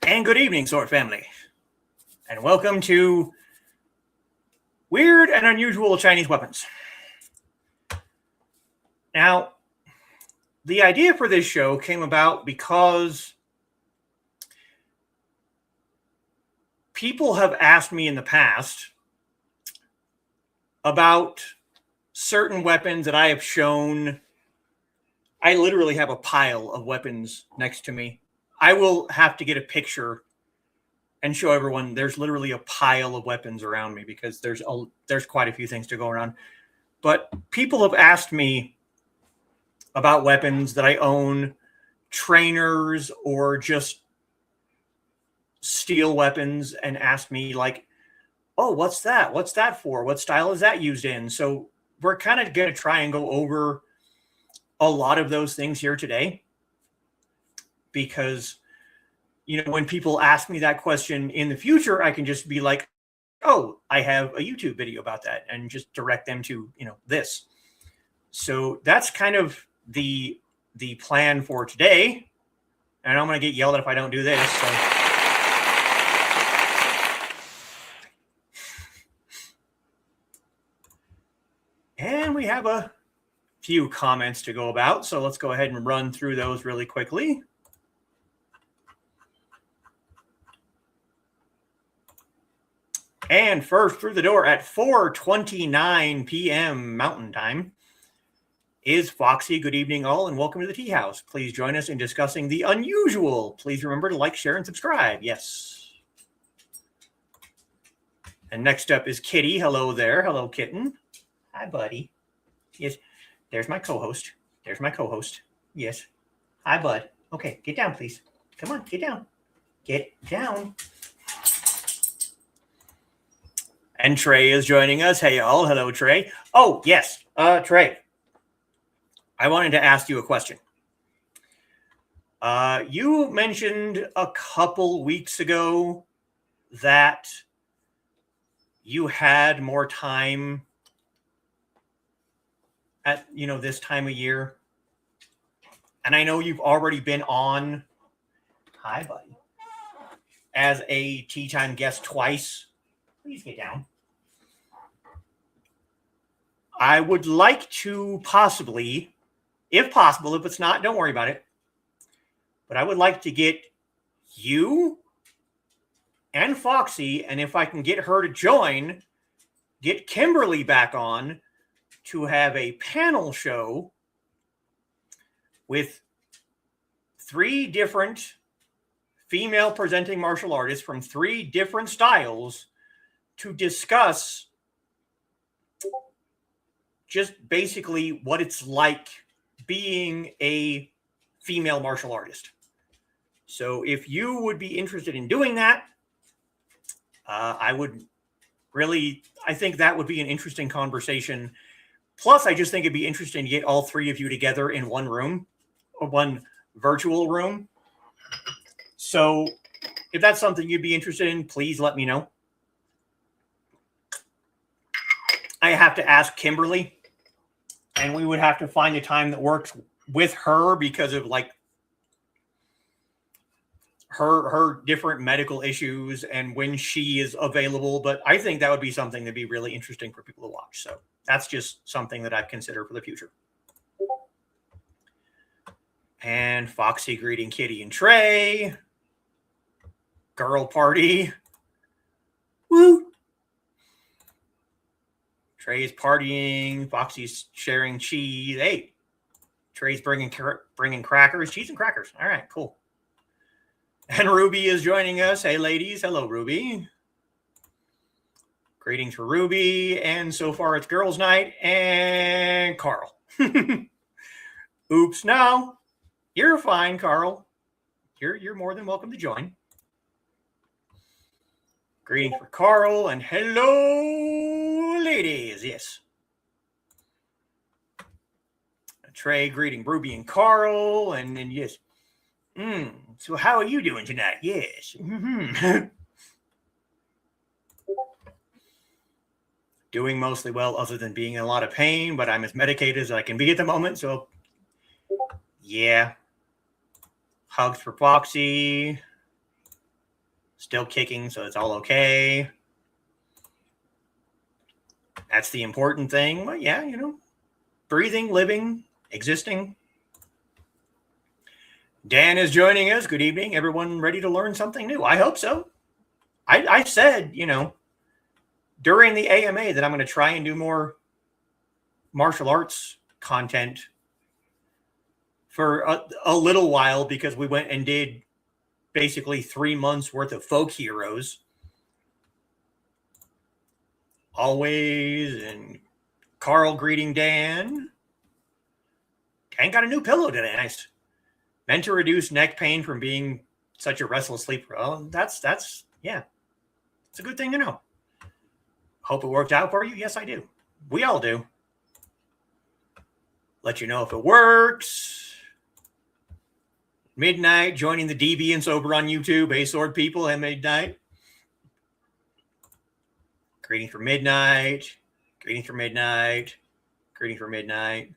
And good evening, Sword Family. And welcome to Weird and Unusual Chinese Weapons. Now, the idea for this show came about because people have asked me in the past about certain weapons that I have shown. I literally have a pile of weapons next to me. I will have to get a picture and show everyone there's literally a pile of weapons around me because there's quite a few things to go around. But people have asked me about weapons that I own, trainers, or just steel weapons, and asked me like, oh, what's that? What's that for? What style is that used in? So we're kind of going to try and go over a lot of those things here today because, you know, when people ask me that question in the future, I can just be like, oh, I have a YouTube video about that and just direct them to, you know, this. So that's kind of the plan for today. And I'm going to get yelled at if I don't do this. So. And we have a few comments to go about. So let's go ahead and run through those really quickly. And first through the door at 4:29 p.m. Mountain Time is Foxy. Good evening, all, and welcome to the Teahouse. Please join us in discussing the unusual. Please remember to like, share, and subscribe. Yes. And next up is Kitty. Hello there. Hello, kitten. Hi, buddy. Yes. There's my co-host. There's my co-host. Yes. Hi, bud. Okay, get down, please. Come on, get down. Get down. And Trey is joining us. Hey, y'all. Hello, Trey. Oh, yes. Trey, I wanted to ask you a question. You mentioned a couple weeks ago that you had more time at, you know, this time of year. And I know you've already been on, hi, buddy, as a Tea Time guest twice. Please get down. I would like to possibly, if possible, if it's not, don't worry about it. But I would like to get you and Foxy, and if I can get her to join, get Kimberly back on to have a panel show with 3 different female presenting martial artists from 3 different styles to discuss just basically what it's like being a female martial artist. So if you would be interested in doing that, I think that would be an interesting conversation. Plus, I just think it'd be interesting to get all 3 of you together in one room, or one virtual room. So if that's something you'd be interested in, please let me know. I have to ask Kimberly, and we would have to find a time that works with her because of like her different medical issues and when she is available. But I think that would be something that'd be really interesting for people to watch. So that's just something that I've considered for the future. And Foxy greeting Kitty and Trey. Girl party. Woo! Trey's partying. Foxy's sharing cheese. Hey, Trey's bringing crackers. Cheese and crackers. All right, cool. And Ruby is joining us. Hey, ladies. Hello, Ruby. Greetings for Ruby. And so far, it's girls' night. And Carl. Oops, no. You're fine, Carl. You're more than welcome to join. Greetings for Carl. And hello, ladies. Yes. Trey greeting Ruby and Carl. And then, yes. So how are you doing tonight? Yes. Doing mostly well, other than being in a lot of pain, but I'm as medicated as I can be at the moment. So, yeah. Hugs for Foxy. Still kicking, so it's all okay. That's the important thing. But yeah, you know, breathing, living, existing. Dan is joining us. Good evening. Everyone ready to learn something new? I hope so. I said, you know, during the AMA that I'm going to try and do more martial arts content for a little while, because we went and did basically 3 months worth of folk heroes. Always. And Carl greeting Dan. Dan got a new pillow today. Nice. Meant to reduce neck pain from being such a restless sleeper. Well, that's yeah. It's a good thing to know. Hope it worked out for you. Yes, I do. We all do. Let you know if it works. Midnight, joining the deviants over on YouTube. A-Sword people at midnight. Greeting for midnight. Greeting for midnight. Greeting for midnight.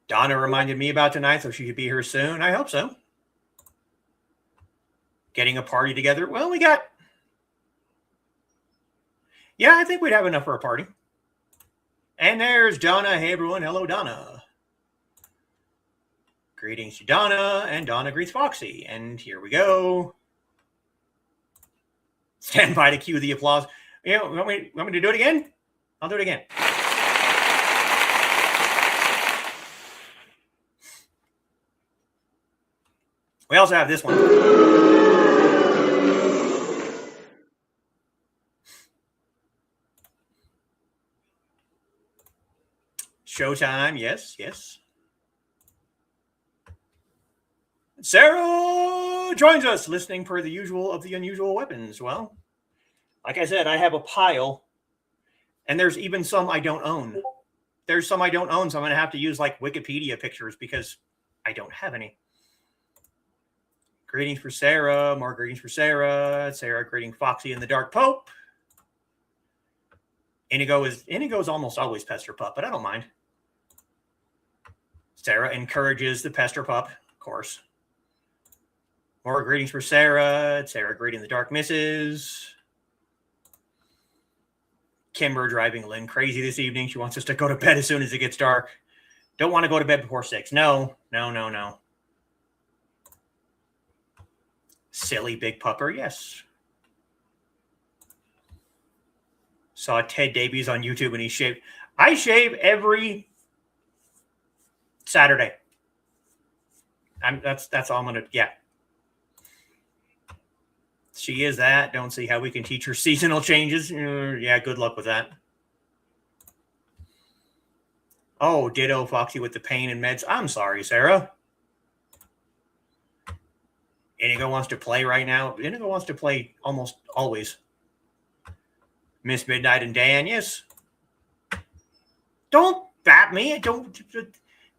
Donna reminded me about tonight, so she should be here soon. I hope so. Getting a party together. Well, we got... Yeah, I think we'd have enough for a party. And there's Donna. Hey, everyone. Hello, Donna. Greetings to Donna, and Donna greets Foxy. And here we go. Stand by to cue the applause. You know, want me to do it again? I'll do it again. We also have this one. Showtime, yes, yes. Sarah joins us, listening for the usual of the unusual weapons. Well, like I said, I have a pile, and there's even some I don't own. There's some I don't own, so I'm going to have to use like Wikipedia pictures because I don't have any. Greetings for Sarah. More greetings for Sarah. Sarah greeting Foxy and the Dark Pope. Inigo's almost always Pester Pup, but I don't mind. Sarah encourages the Pester Pup, of course. More greetings for Sarah. Sarah greeting the Dark Misses. Kimber driving Lynn crazy this evening. She wants us to go to bed as soon as it gets dark. Don't want to go to bed before 6. No. Silly big pupper, yes. Saw Ted Davies on YouTube and he shaved. I shave every Saturday. That's all I'm gonna. Yeah. She is that. Don't see how we can teach her seasonal changes. Yeah, good luck with that. Oh, ditto Foxy with the pain and meds. I'm sorry, Sarah. Inigo wants to play right now. Inigo wants to play almost always. Miss Midnight and Dan, yes. Don't bat me. Don't.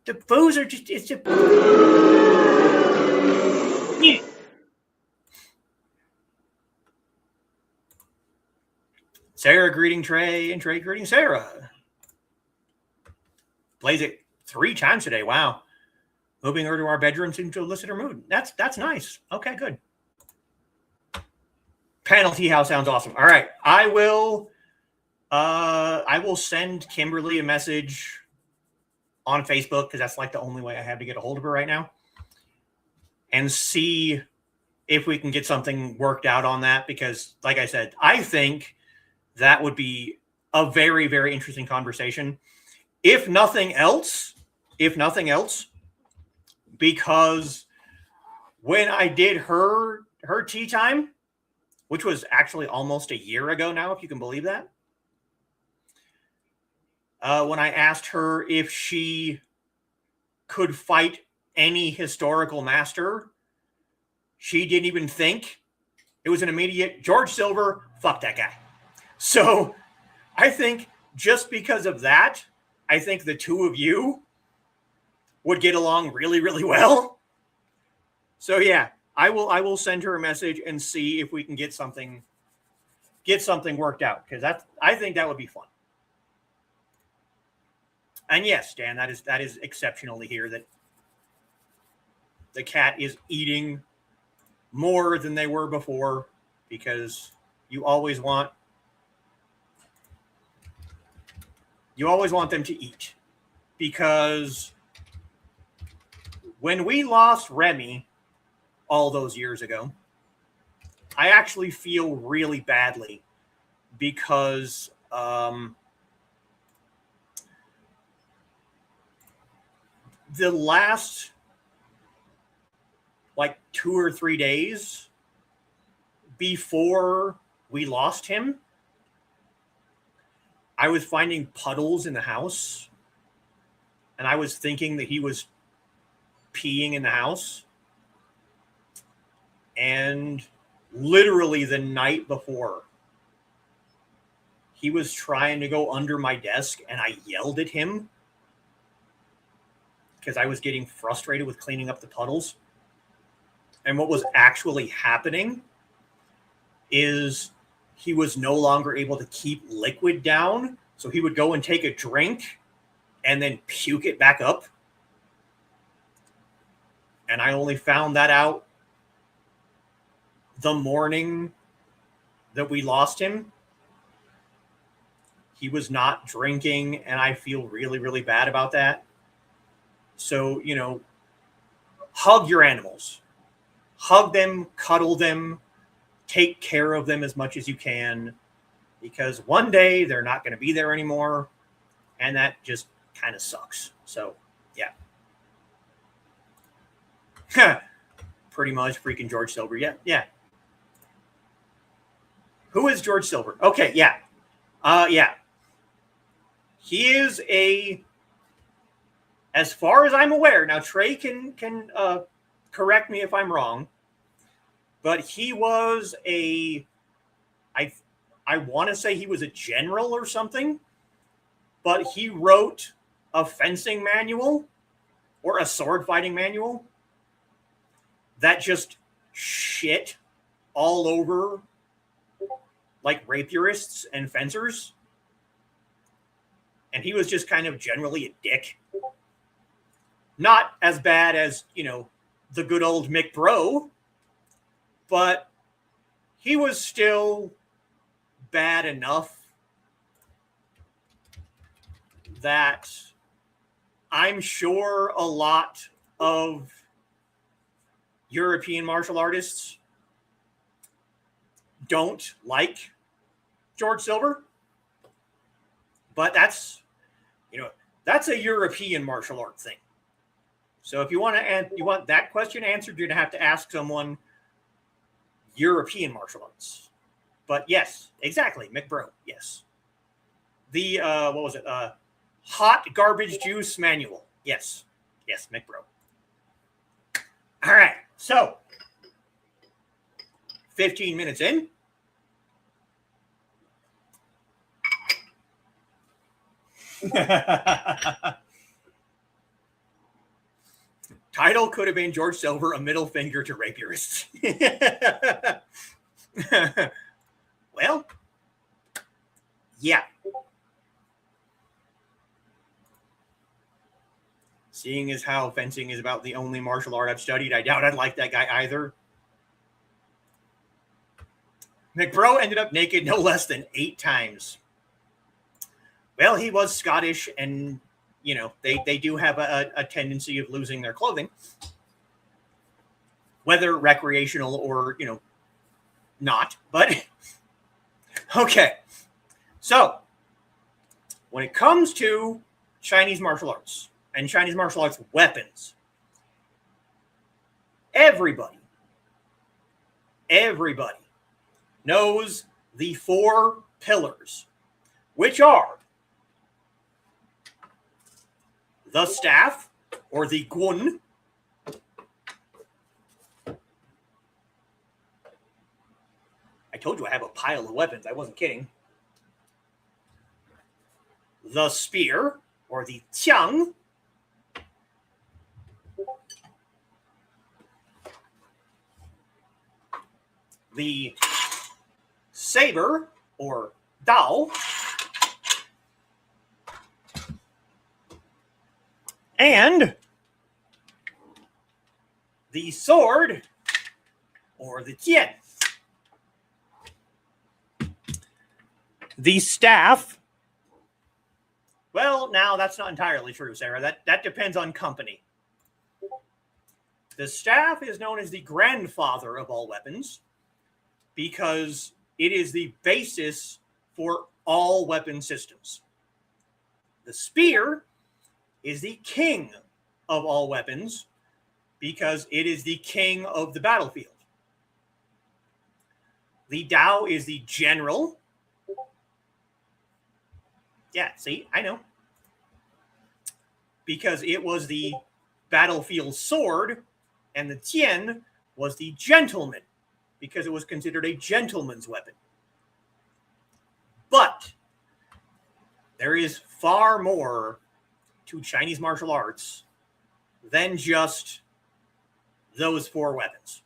The foos are just. It's just. Sarah greeting Trey and Trey greeting Sarah. Plays it 3 times today. Wow. Moving her to our bedroom seemed to elicit her mood. That's nice. Okay, good. Panel Teahouse sounds awesome. All right. I will send Kimberly a message on Facebook, because that's like the only way I have to get a hold of her right now, and see if we can get something worked out on that, because like I said, I think that would be a very, very interesting conversation. If nothing else, because when I did her tea time, which was actually almost a year ago now, if you can believe that, when I asked her if she could fight any historical master, she didn't even think. It was an immediate George Silver, fuck that guy. So I think just because of that, I think the two of you would get along really, really well. So yeah, I will send her a message and see if we can get something worked out, because I think that would be fun. And yes, Dan, that is exceptional to hear that the cat is eating more than they were before, because you always want them to eat. Because when we lost Remy all those years ago, I actually feel really badly because the last like 2 or 3 days before we lost him, I was finding puddles in the house, and I was thinking that he was peeing in the house. And literally the night before, he was trying to go under my desk, and I yelled at him because I was getting frustrated with cleaning up the puddles. And what was actually happening is he was no longer able to keep liquid down. So he would go and take a drink and then puke it back up. And I only found that out the morning that we lost him. He was not drinking, and I feel really, really bad about that. So, hug your animals. Hug them, cuddle them, take care of them as much as you can, because one day they're not going to be there anymore, and that just kind of sucks. So, yeah. Pretty much freaking George Silver. Yeah. Who is George Silver? Okay, yeah. Yeah. He is as far as I'm aware, now Trey can correct me if I'm wrong, but he was I want to say he was a general or something, but he wrote a fencing manual or a sword fighting manual that just shit all over like rapierists and fencers. And he was just kind of generally a dick. Not as bad as, the good old Mick Bro, but he was still bad enough that I'm sure a lot of European martial artists don't like George Silver. But that's a European martial art thing. So if you want that question answered, you're going to have to ask someone European martial arts. But yes, exactly, McBro, yes. The, what was it? Hot garbage juice manual. Yes, McBro. All right, so 15 minutes in. Title could have been George Silver, a middle finger to rapierists. Well, yeah. Seeing as how fencing is about the only martial art I've studied, I doubt I'd like that guy either. McBro ended up naked no less than 8 times. Well, he was Scottish, and they do have a tendency of losing their clothing, whether recreational or not. But okay, so when it comes to Chinese martial arts and Chinese martial arts weapons, everybody knows the 4 pillars, which are the staff, or the gun. I told you I have a pile of weapons. I wasn't kidding. The spear, or the qiāng. The saber, or dao. And the sword, or the jiàn. The staff, well, now that's not entirely true, Sarah. That depends on company. The staff is known as the grandfather of all weapons because it is the basis for all weapon systems. The spear is the king of all weapons because it is the king of the battlefield. The dao is the general. Yeah, see, I know. Because it was the battlefield sword, and the jiàn was the gentleman, because it was considered a gentleman's weapon. But there is far more to Chinese martial arts than just those 4 weapons.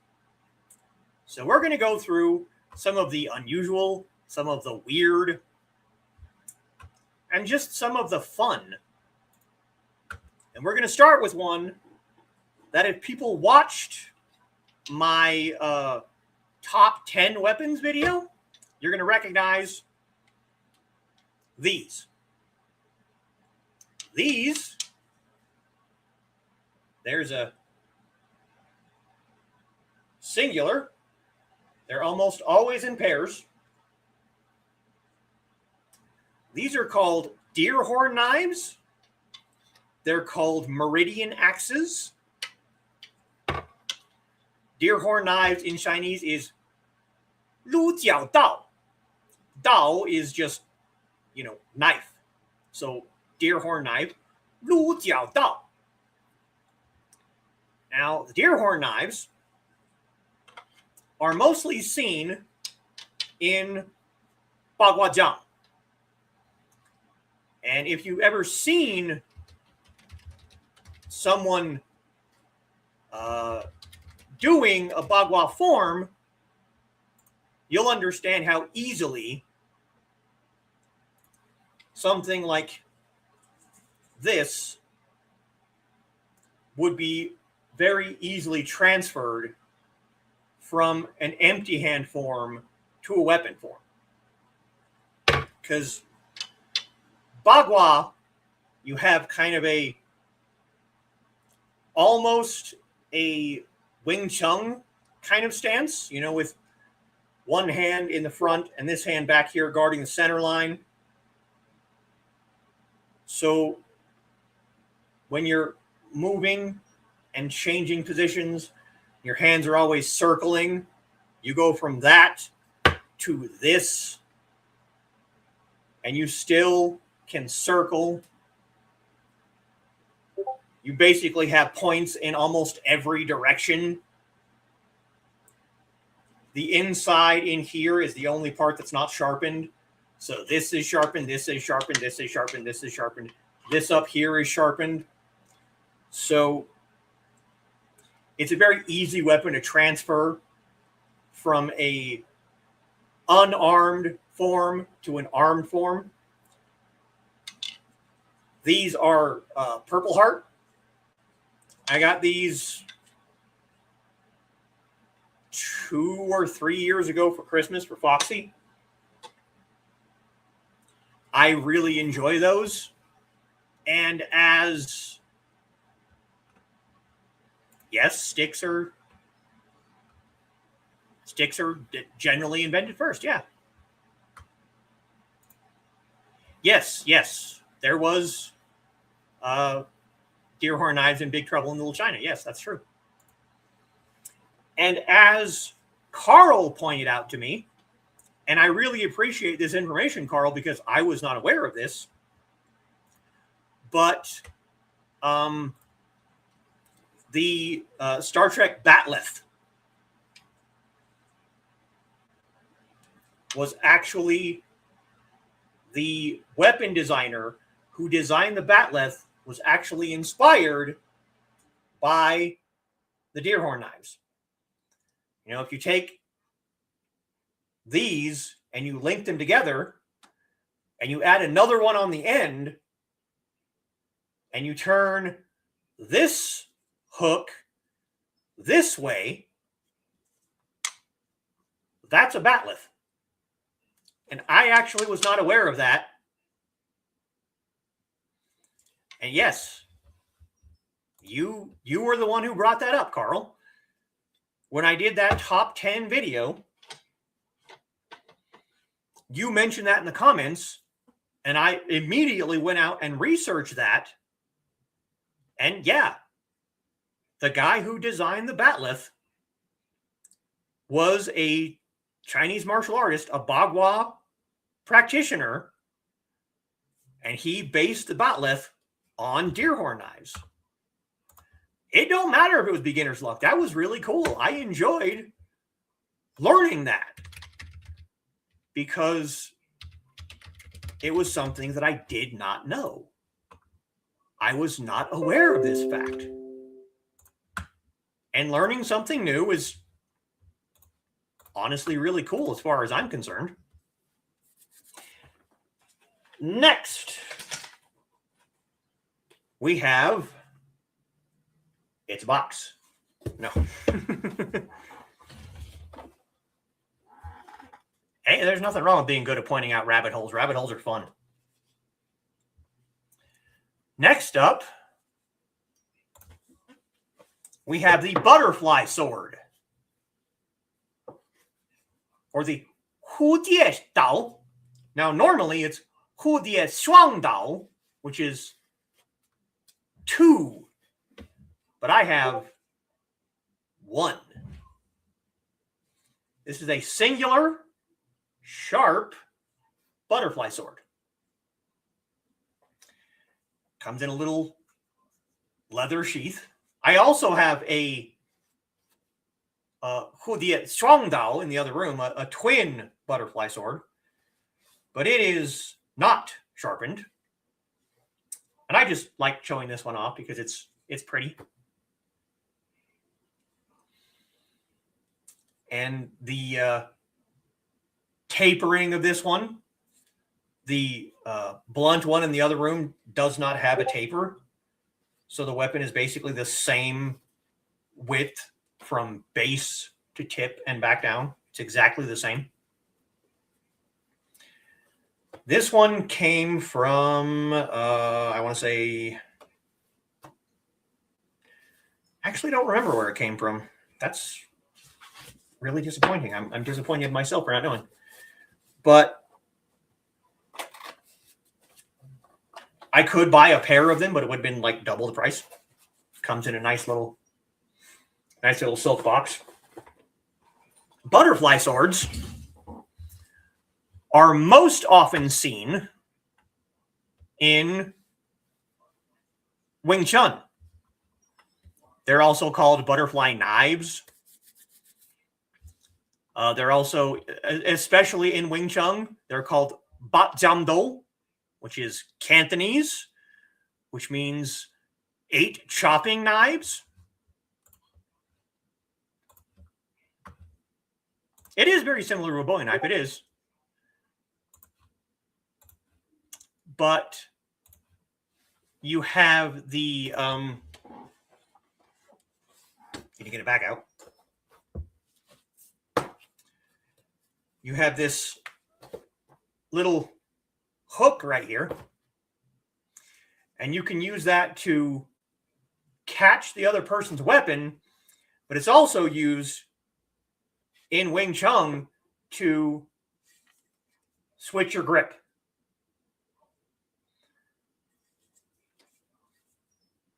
So we're going to go through some of the unusual, some of the weird, and just some of the fun. And we're going to start with one that if people watched my top 10 weapons video, you're going to recognize these. These, there's a singular. They're almost always in pairs. These are called deer horn knives. They're called meridian axes. Deer horn knives in Chinese is lu jiao dao. Dao is just, knife. So deer horn knife, lu jiao dao. Now, the deer horn knives are mostly seen in jiāng. And if you've ever seen someone doing a bagua form, you'll understand how easily something like this would be very easily transferred from an empty hand form to a weapon form. Because bagua, you have kind of almost a Wing Chun kind of stance, with one hand in the front and this hand back here guarding the center line. So when you're moving and changing positions, your hands are always circling. You go from that to this, and you still can circle. You basically have points in almost every direction. The inside in here is the only part that's not sharpened. So this is sharpened, this is sharpened, this is sharpened, this is sharpened. This up here is sharpened. So it's a very easy weapon to transfer from a unarmed form to an armed form. These are Purple Heart. I got these 2 or 3 years ago for Christmas for Foxy. I really enjoy those. And yes, sticks are generally invented first, yeah. Yes. There was deer horn knives in Big Trouble in Little China. Yes, that's true. And as Carl pointed out to me, and I really appreciate this information, Carl, because I was not aware of this, but the Star Trek Bat'leth was actually the weapon designer who designed the Bat'leth was actually inspired by the deer horn knives. If you take these and you link them together and you add another one on the end and you turn this hook this way, That's a batleth. And I actually was not aware of that. And yes, you were the one who brought that up, Carl. When I did that top 10 video, you mentioned that in the comments, and I immediately went out and researched that. And yeah, the guy who designed the batleth was a Chinese martial artist, a Bagua practitioner, and he based the batleth on deer horn knives. It don't matter if it was beginner's luck. That was really cool. I enjoyed learning that because it was something that I did not know. I was not aware of this fact. And learning something new is honestly really cool as far as I'm concerned. Next, we have It's a Box. No. Hey, there's nothing wrong with being good at pointing out rabbit holes. Rabbit holes are fun. Next up, we have the butterfly sword, or the Hu Die Dao. Now, normally it's Hu Die Shuang Dao, which is 2, but I have 1. This is a singular, sharp butterfly sword. Comes in a little leather sheath. I also have a Hu Die Shuang Dao in the other room, a twin butterfly sword, but it is not sharpened. And I just like showing this one off because it's pretty. And the tapering of this one, the blunt one in the other room does not have a taper. So the weapon is basically the same width from base to tip and back down. It's exactly the same. This one came from, I want to say, actually don't remember where it came from. That's really disappointing. I'm disappointed in myself for not knowing. But I could buy a pair of them, but it would have been like double the price. Comes in a nice little silk box. Butterfly swords are most often seen in Wing Chun. They're also called butterfly knives. They're also, especially in Wing Chun, they're called Bat Jiam Do, which is Cantonese, which means 8 chopping knives. It is very similar to a bowie knife. It is. But you have the, can you get it back out? You have this little hook right here, and you can use that to catch the other person's weapon, but it's also used in Wing Chun to switch your grip.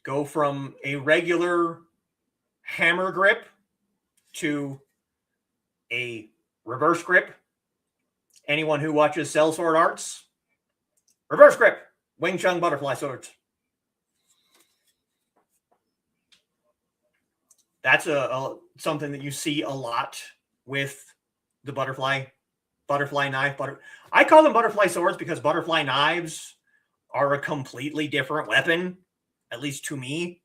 Go from a regular hammer grip to a reverse grip. Anyone who watches Cell Sword Arts, reverse grip, Wing Chun butterfly swords. That's something that you see a lot with the butterfly knife. I call them butterfly swords because butterfly knives are a completely different weapon, at least to me.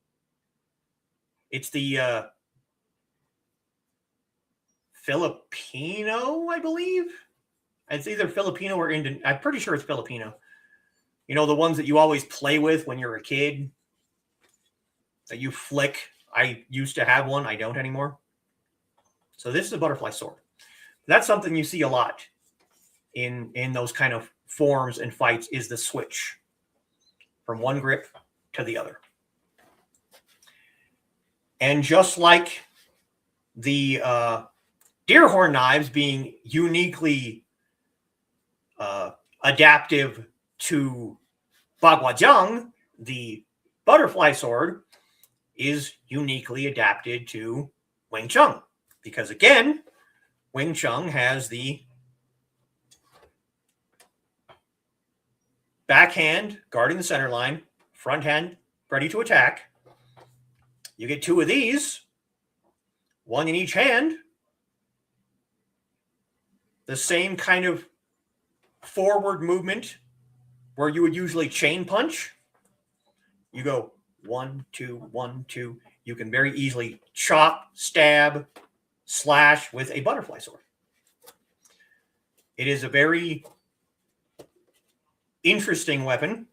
It's the Filipino, I believe. It's either Filipino or Indian. I'm pretty sure it's Filipino. You know, the ones that you always play with when you're a kid that you flick. I used to have one. I don't anymore. So this is a butterfly sword. That's something you see a lot in those kind of forms and fights, is the switch from one grip to the other. And just like the deer horn knives being uniquely adaptive to Baguazhang, the butterfly sword is uniquely adapted to Wing Chun, because again, Wing Chun has the backhand guarding the center line, front hand ready to attack. You get two of these, one in each hand. The same kind of forward movement where you would usually chain punch. You go 1, 2, 1, 2. You can very easily chop, stab, slash with a butterfly sword. It is a very interesting weapon.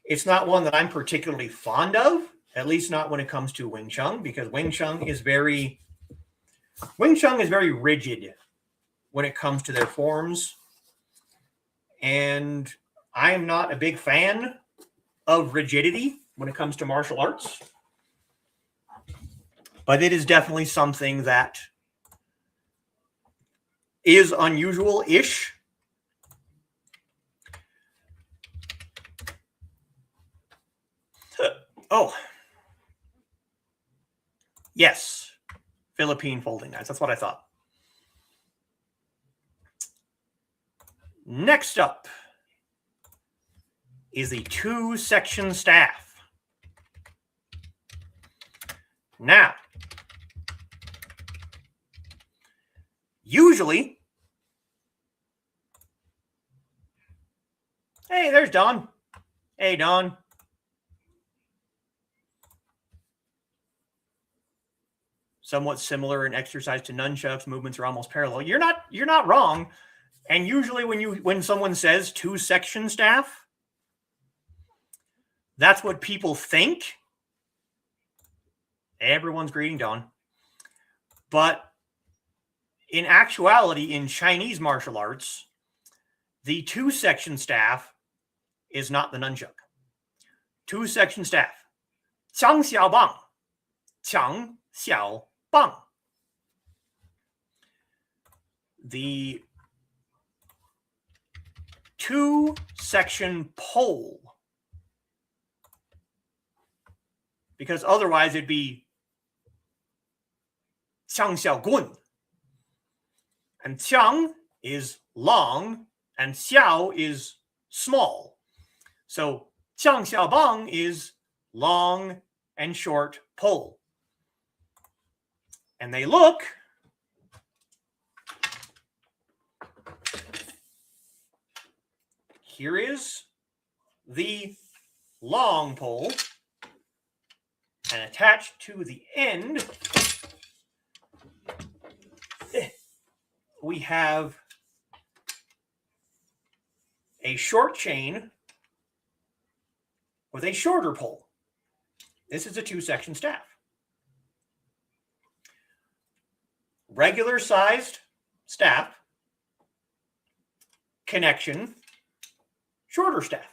It's not one that I'm particularly fond of, at least not when it comes to Wing Chun, because Wing Chun is very rigid when it comes to their forms. And I am not a big fan of rigidity when it comes to martial arts. But it is definitely something that is unusual-ish. Oh. Yes. Philippine folding knives. That's what I thought. Next up is the two-section staff. Now, usually, hey, there's Don. Hey, Don. Somewhat similar in exercise to nunchucks, movements are almost parallel. You're not wrong. And usually when someone says two-section staff, that's what people think. Everyone's greeting Don. But in actuality, in Chinese martial arts, the two-section staff is not the nunchuck. Two-section staff. qiāng xiao bang. qiāng xiao bang. The two-section pole, because otherwise it'd be qiāng xiao gun. And qiāng is long and xiao is small. So qiāng xiao bang is long and short pole. And they look here is the long pole, and attached to the end we have a short chain with a shorter pole. This is a two-section staff. Regular sized staff, connection, shorter staff.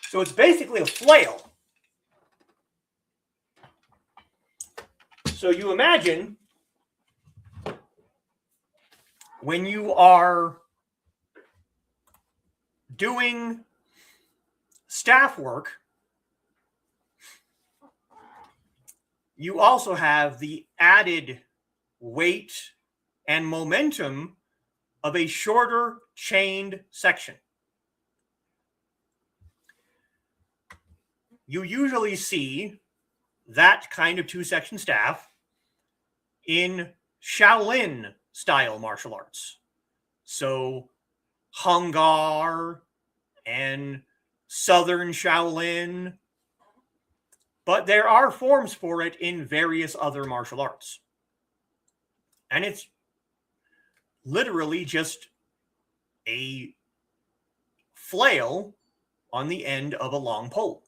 So it's basically a flail. So you imagine when you are doing staff work, you also have the added weight and momentum of a shorter chained section. You usually see that kind of two-section staff in Shaolin style martial arts. So Hung Gar and Southern Shaolin. But there are forms for it in various other martial arts. And it's literally just a flail on the end of a long pole.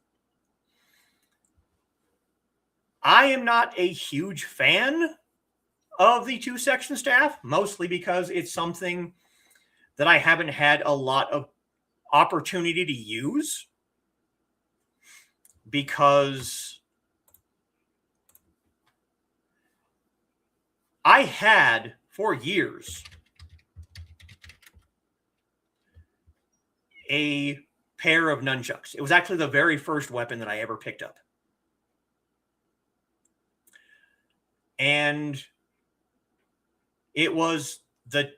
I am not a huge fan of the 2-section staff, mostly because it's something that I haven't had a lot of opportunity to use, because I had for years a pair of nunchucks. It was actually the very first weapon that I ever picked up. And it was the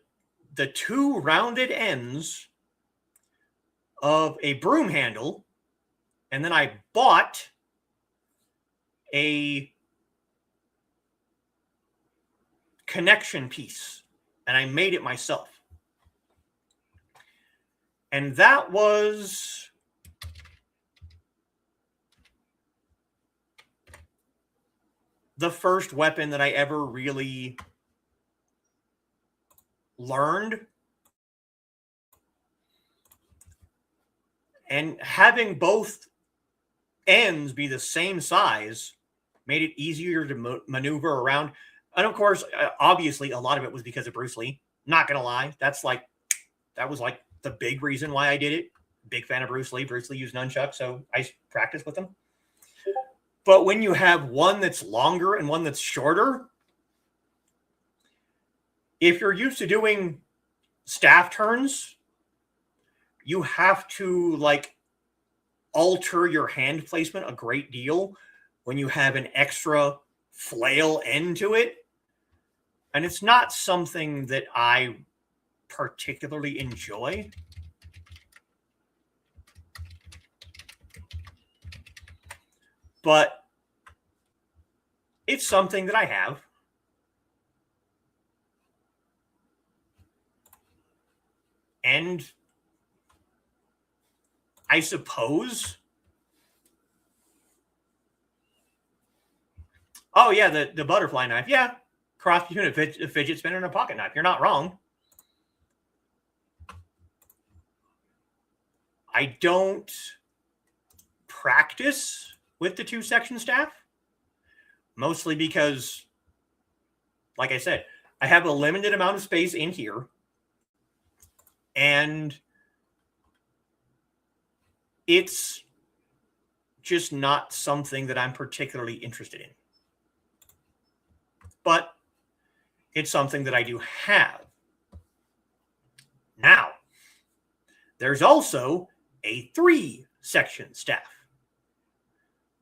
two rounded ends of a broom handle, and then I bought a connection piece, and I made it myself. And that was the first weapon that I ever really learned. And having both ends be the same size made it easier to maneuver around. And of course, obviously, a lot of it was because of Bruce Lee. Not gonna lie, that was like the big reason why I did it. Big fan of Bruce Lee. Bruce Lee used nunchucks, so I practiced with them. But when you have one that's longer and one that's shorter, if you're used to doing staff turns, you have to like alter your hand placement a great deal when you have an extra flail end to it. And it's not something that I particularly enjoy. But it's something that I have. And I suppose, oh yeah, the butterfly knife. Yeah, cross between a fidget spinner and a pocket knife. You're not wrong. I don't practice with the 2-section staff, mostly because, like I said, I have a limited amount of space in here, and it's just not something that I'm particularly interested in. But it's something that I do have. Now, there's also a 3-section staff,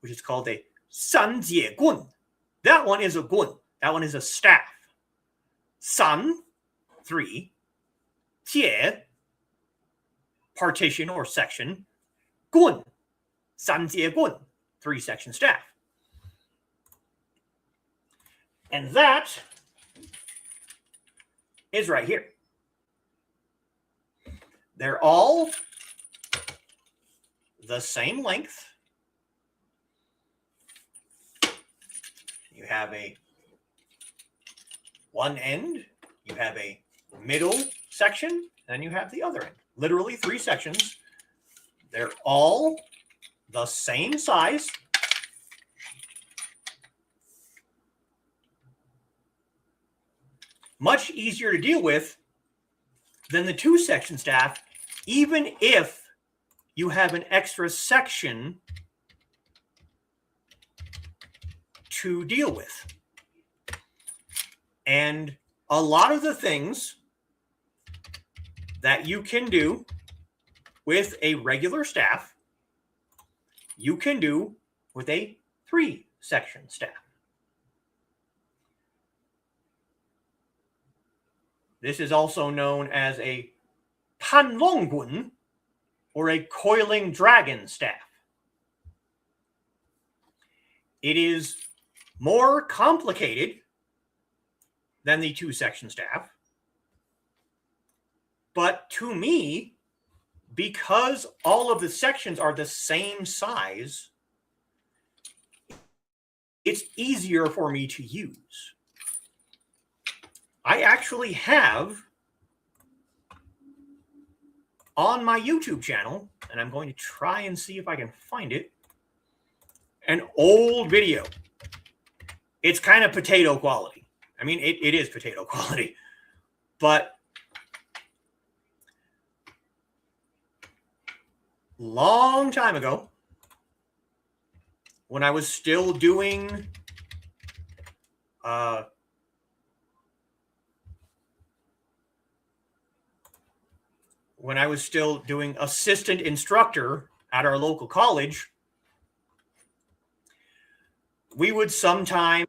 which is called a 三节棍. That one is a gun. That one is a staff. 三, 3, 节, partition or section, 棍, 三节棍, 3-section staff. And that is right here. They're all the same length. You have a one end, you have a middle section, and then you have the other end. Literally 3 sections. They're all the same size. Much easier to deal with than the 2-section staff, even if you have an extra section to deal with. And a lot of the things that you can do with a regular staff, you can do with a 3-section staff. This is also known as a panlonggun, or a coiling dragon staff. It is more complicated than the 2-section staff, but to me, because all of the sections are the same size, it's easier for me to use. I actually have on my YouTube channel, and I'm going to try and see if I can find it, an old video. It's kind of potato quality. I mean, it is potato quality. But long time ago, when I was still doing assistant instructor at our local college, we would sometimes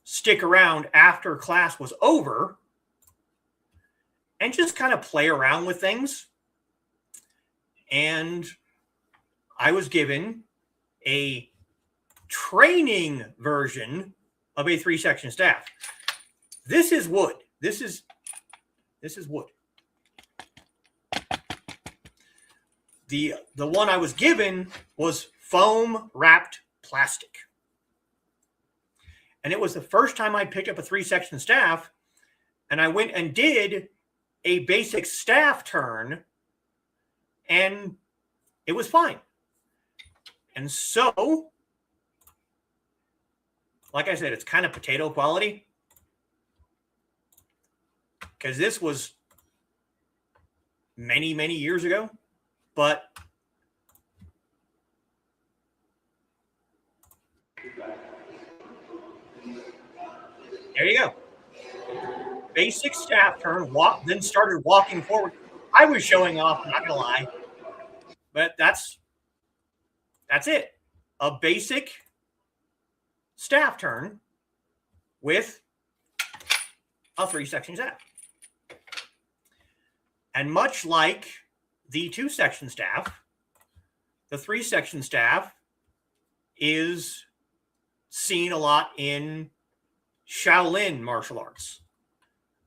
stick around after class was over and just kind of play around with things. And I was given a training version of a 3-section staff. This is wood. This is wood. The one I was given was foam wrapped plastic. And it was the first time I picked up a 3-section staff, and I went and did a basic staff turn, and it was fine. And so, like I said, it's kind of potato quality, because this was many, many years ago, but there you go. Basic staff turn, then started walking forward. I was showing off, I'm not gonna lie, but that's it. A basic staff turn with a 3-section staff. And much like the 2-section staff, the 3-section staff is seen a lot in Shaolin martial arts.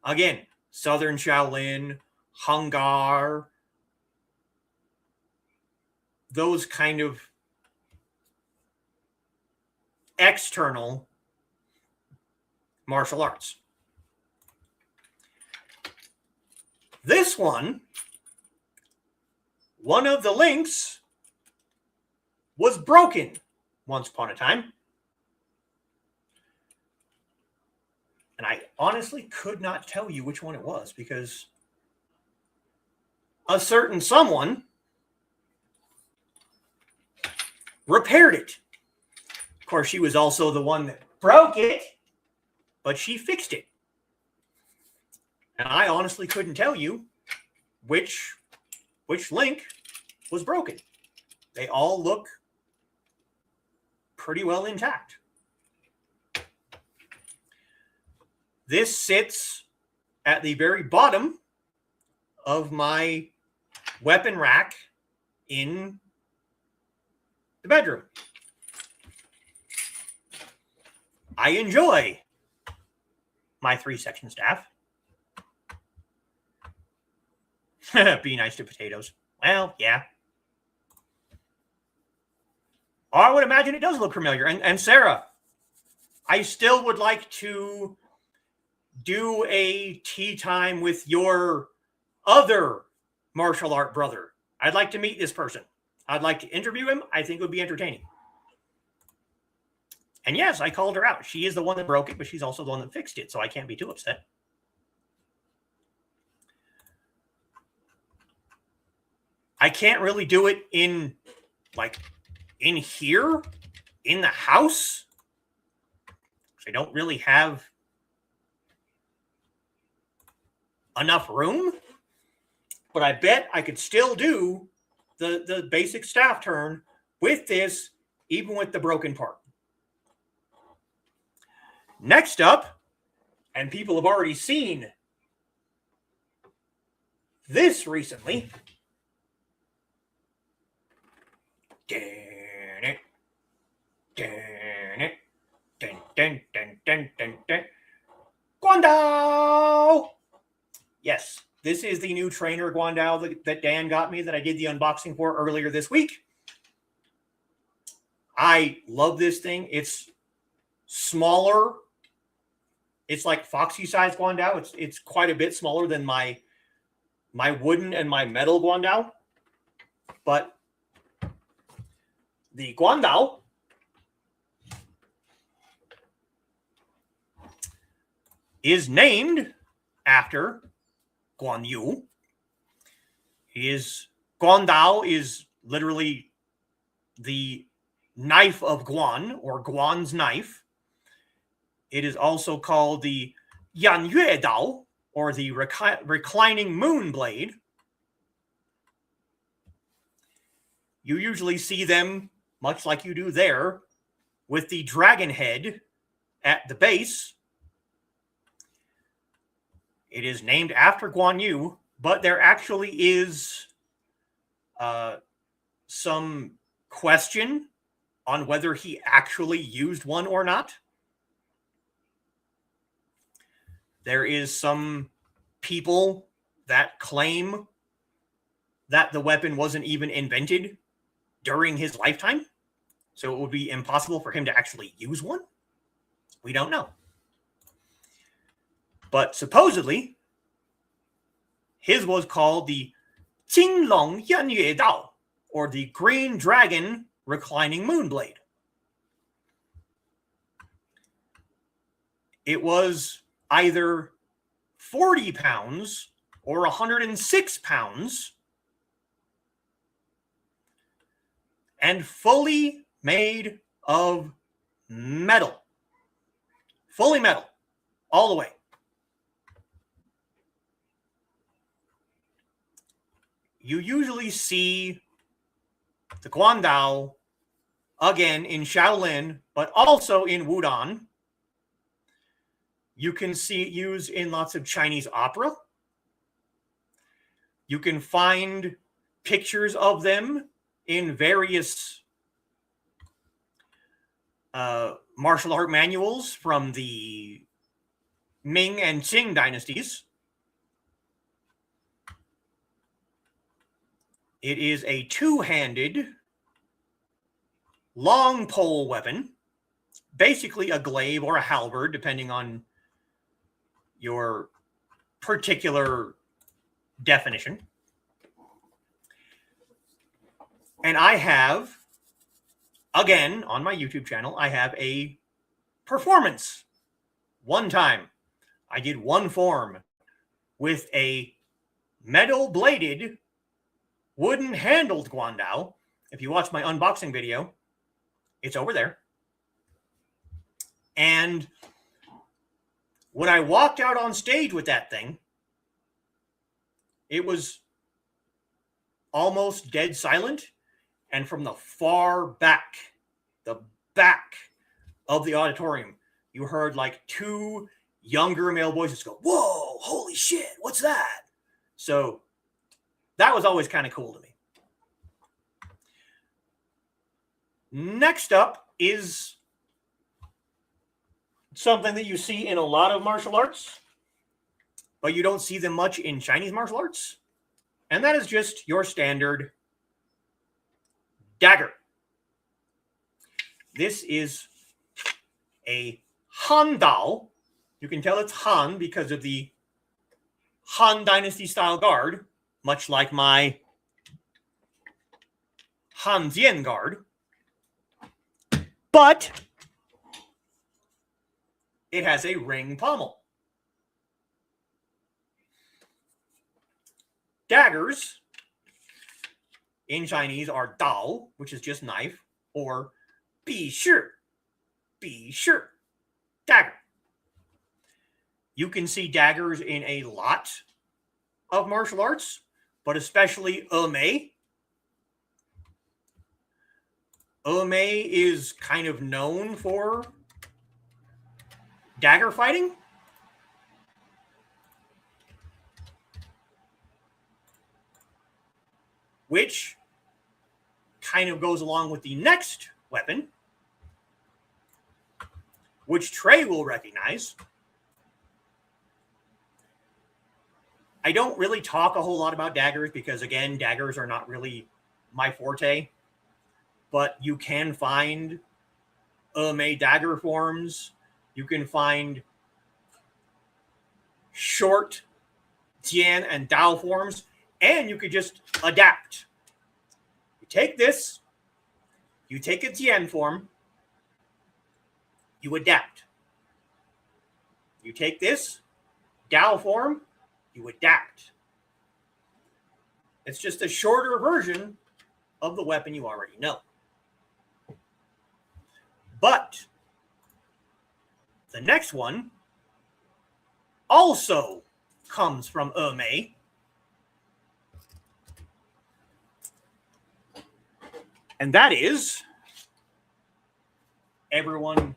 Again, Southern Shaolin, Hung Gar, those kind of external martial arts. This one of the links was broken once upon a time. And I honestly could not tell you which one it was, because a certain someone repaired it. Of course, she was also the one that broke it, but she fixed it. And I honestly couldn't tell you which link was broken. They all look pretty well intact. This sits at the very bottom of my weapon rack in the bedroom. I enjoy my 3-section staff. Be nice to potatoes. Well, yeah. I would imagine it does look familiar. And Sarah, I still would like to do a tea time with your other martial art brother. I'd like to meet this person. I'd like to interview him. I think it would be entertaining. And yes, I called her out. She is the one that broke it, but she's also the one that fixed it, so I can't be too upset. I can't really do it in here, in the house. I don't really have enough room, but I bet I could still do the basic staff turn with this, even with the broken part. Next up, and people have already seen this recently. Guandao! Yes, this is the new trainer Guandao that Dan got me, that I did the unboxing for earlier this week. I love this thing. It's smaller. It's like Foxy size Guandao. It's quite a bit smaller than my wooden and my metal Guandao. But the Guandao is named after Guan Yu. Guan Dao is literally the knife of Guan, or Guan's knife. It is also called the Yan Yue Dao, or the reclining moon blade. You usually see them, much like you do there, with the dragon head at the base. It is named after Guan Yu, but there actually is some question on whether he actually used one or not. There is some people that claim that the weapon wasn't even invented during his lifetime, so it would be impossible for him to actually use one. We don't know. But supposedly, his was called the Qinglong Yanyue Dao, or the Green Dragon Reclining Moonblade. It was either 40 pounds or 106 pounds and fully made of metal. Fully metal, all the way. You usually see the Guandao again in Shaolin, but also in Wudang. You can see it used in lots of Chinese opera. You can find pictures of them in various martial art manuals from the Ming and Qing dynasties. It is a two-handed, long pole weapon, basically a glaive or a halberd, depending on your particular definition. And I have, again, on my YouTube channel, I have a performance. One time, I did one form with a metal-bladed, wooden-handled Guandao. If you watch my unboxing video, it's over there. And when I walked out on stage with that thing, it was almost dead silent. And from the far back, the back of the auditorium, you heard like two younger male voices go, "Whoa, holy shit, what's that?" So that was always kind of cool to me. Next up is something that you see in a lot of martial arts, but you don't see them much in Chinese martial arts. And that is just your standard dagger. This is a Han Dao. You can tell it's Han because of the Han Dynasty style guard, much like my Han Jian guard. But it has a ring pommel. Daggers in Chinese are Dao, which is just knife, or Bi Shi, dagger. You can see daggers in a lot of martial arts, but especially Emei. Emei is kind of known for dagger fighting. Which kind of goes along with the next weapon, which Trey will recognize. I don't really talk a whole lot about daggers because, again, daggers are not really my forte. But you can find Emei dagger forms. You can find short jiàn and dao forms. And you could just adapt. You take this, you take a jiàn form, you adapt. You take this Dao form, you adapt. It's just a shorter version of the weapon you already know. But the next one also comes from Mei. And that is, everyone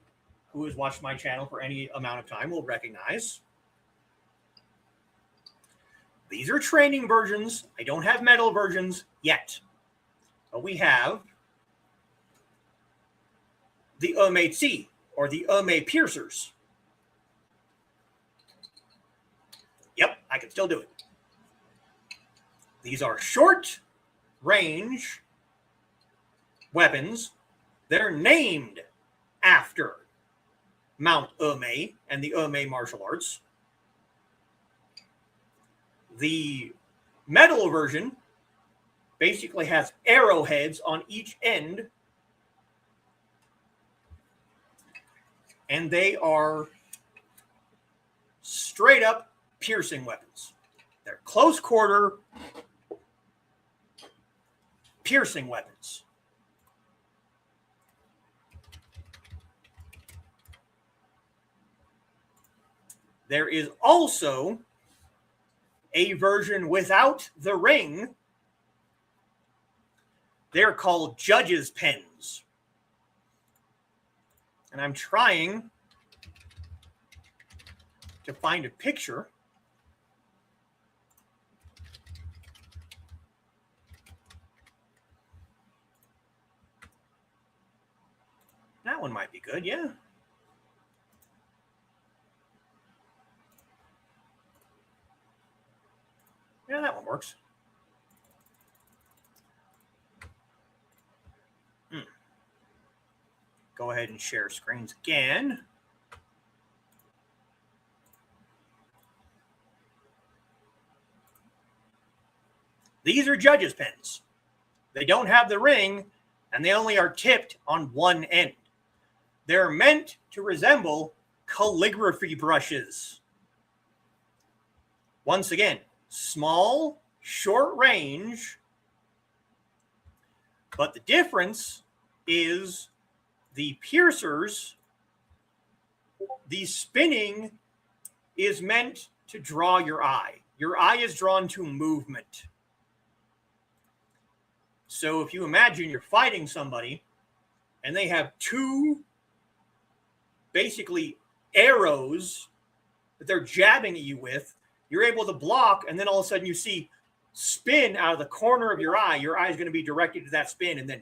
who has watched my channel for any amount of time will recognize, these are training versions. I don't have metal versions yet. But we have the Mei Tzi, or the Mei piercers. Yep, I can still do it. These are short range weapons. They're named after Mount Mei and the Mei martial arts. The metal version basically has arrowheads on each end, and they are straight up piercing weapons. They're close quarter piercing weapons. There is also a version without the ring. They're called judges' pens. And I'm trying to find a picture. That one might be good, yeah. Yeah, that one works. Go ahead and share screens again. These are judges' pens. They don't have the ring, and they only are tipped on one end. They're meant to resemble calligraphy brushes. Once again, small, short range, but the difference is the piercers, the spinning is meant to draw your eye. Your eye is drawn to movement. So if you imagine you're fighting somebody and they have two basically arrows that they're jabbing at you with, you're able to block, and then all of a sudden you see spin out of the corner of your eye. Your eye is going to be directed to that spin, and then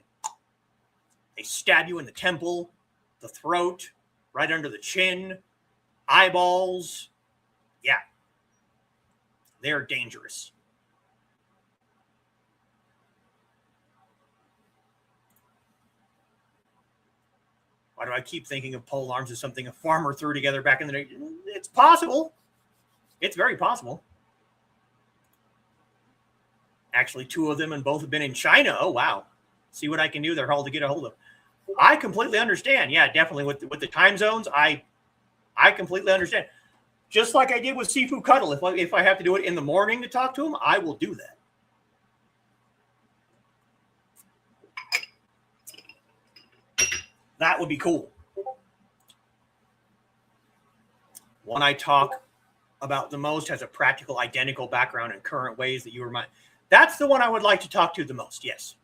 they stab you in the temple, the throat, right under the chin, eyeballs. Yeah. They're dangerous. Why do I keep thinking of pole arms as something a farmer threw together back in the day? It's possible. It's very possible. Actually, two of them, and both have been in China. Oh, wow. See what I can do. They're hard to get a hold of. I completely understand. Yeah, definitely. With the time zones, I completely understand. Just like I did with Sifu Cuddle. If I have to do it in the morning to talk to him, I will do that. That would be cool. One I talk about the most has a practical, identical background in current ways that you remind. That's the one I would like to talk to the most, yes.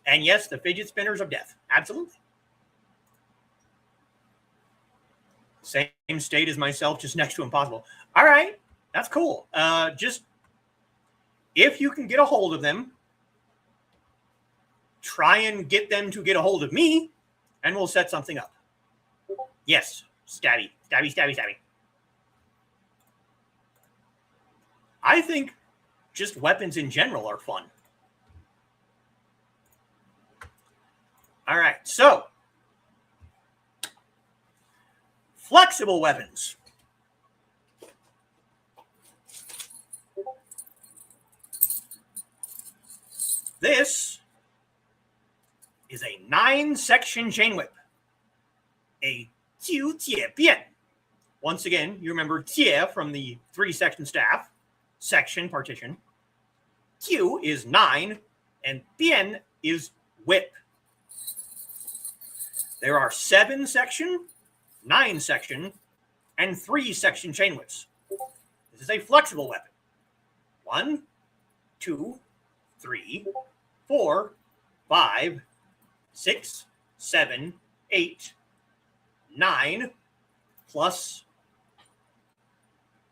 And yes, the fidget spinners of death. Absolutely. Same state as myself, just next to impossible. All right, that's cool. Just if you can get a hold of them, try and get them to get a hold of me, and we'll set something up. Yes, stabby, stabby, stabby, stabby. I think just weapons in general are fun. All right, so flexible weapons. This is a 9-section chain whip, a 9解变 once again, you remember tie from the 3-section staff, section, partition. Q is 9, and bian is whip. There are 7-section, 9-section, and 3-section chain whips. This is a flexible weapon. 1, 2, 3, 4, 5, 6, 7, 8, 9, plus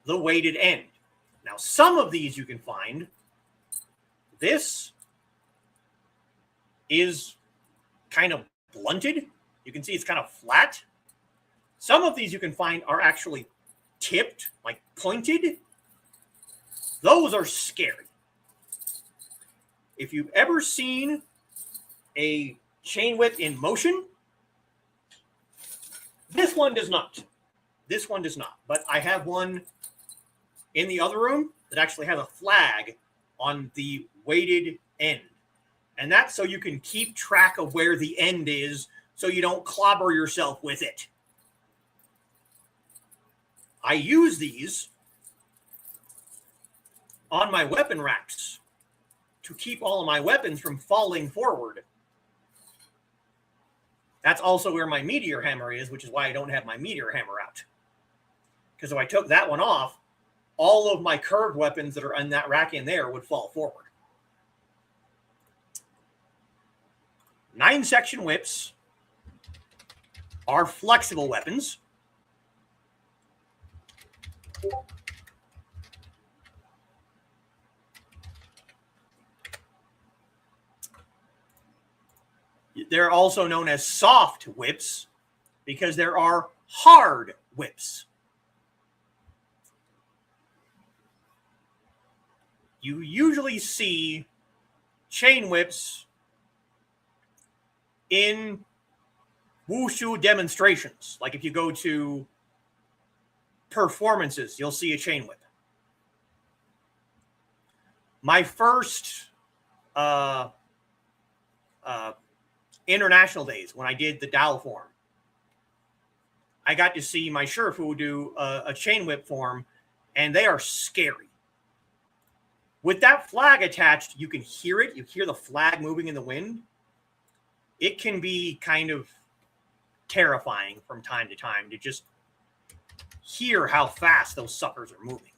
the weighted end. Now, some of these you can find. This is kind of blunted. You can see it's kind of flat. Some of these you can find are actually tipped, like pointed. Those are scary. If you've ever seen a chain whip in motion, this one does not. This one does not. But I have one in the other room that actually has a flag on the weighted end. And that's so you can keep track of where the end is so you don't clobber yourself with it. I use these on my weapon racks to keep all of my weapons from falling forward. That's also where my meteor hammer is, which is why I don't have my meteor hammer out. Because if I took that one off, all of my curved weapons that are in that rack in there would fall forward. 9-section whips are flexible weapons. They're also known as soft whips because there are hard whips. You usually see chain whips in wushu demonstrations. Like if you go to performances, you'll see a chain whip. My first international days, when I did the Dao form, I got to see my Shifu do a chain whip form, and they are scary. With that flag attached, you can hear it. You hear the flag moving in the wind. It can be kind of terrifying from time to time to just hear how fast those suckers are moving.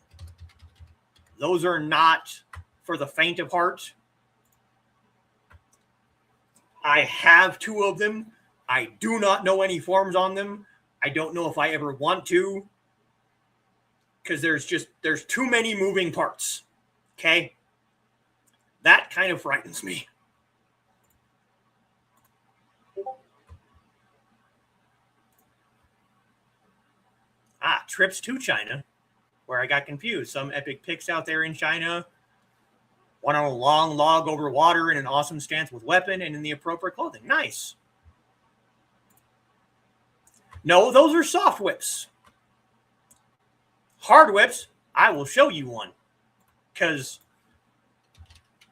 Those are not for the faint of heart. I have 2 of them. I do not know any forms on them. I don't know if I ever want to, because there's too many moving parts. Okay? That kind of frightens me. Trips to China, where I got confused. Some epic pics out there in China. One on a long log over water in an awesome stance with weapon and in the appropriate clothing. Nice. No, those are soft whips. Hard whips, I will show you one. Because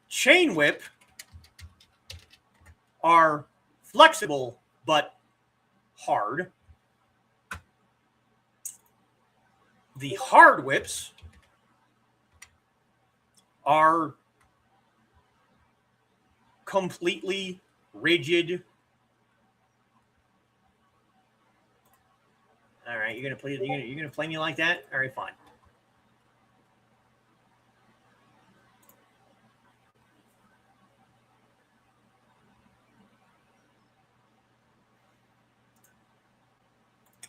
chain whip are flexible but hard. The hard whips are completely rigid. All right, you're gonna play me like that? All right, fine.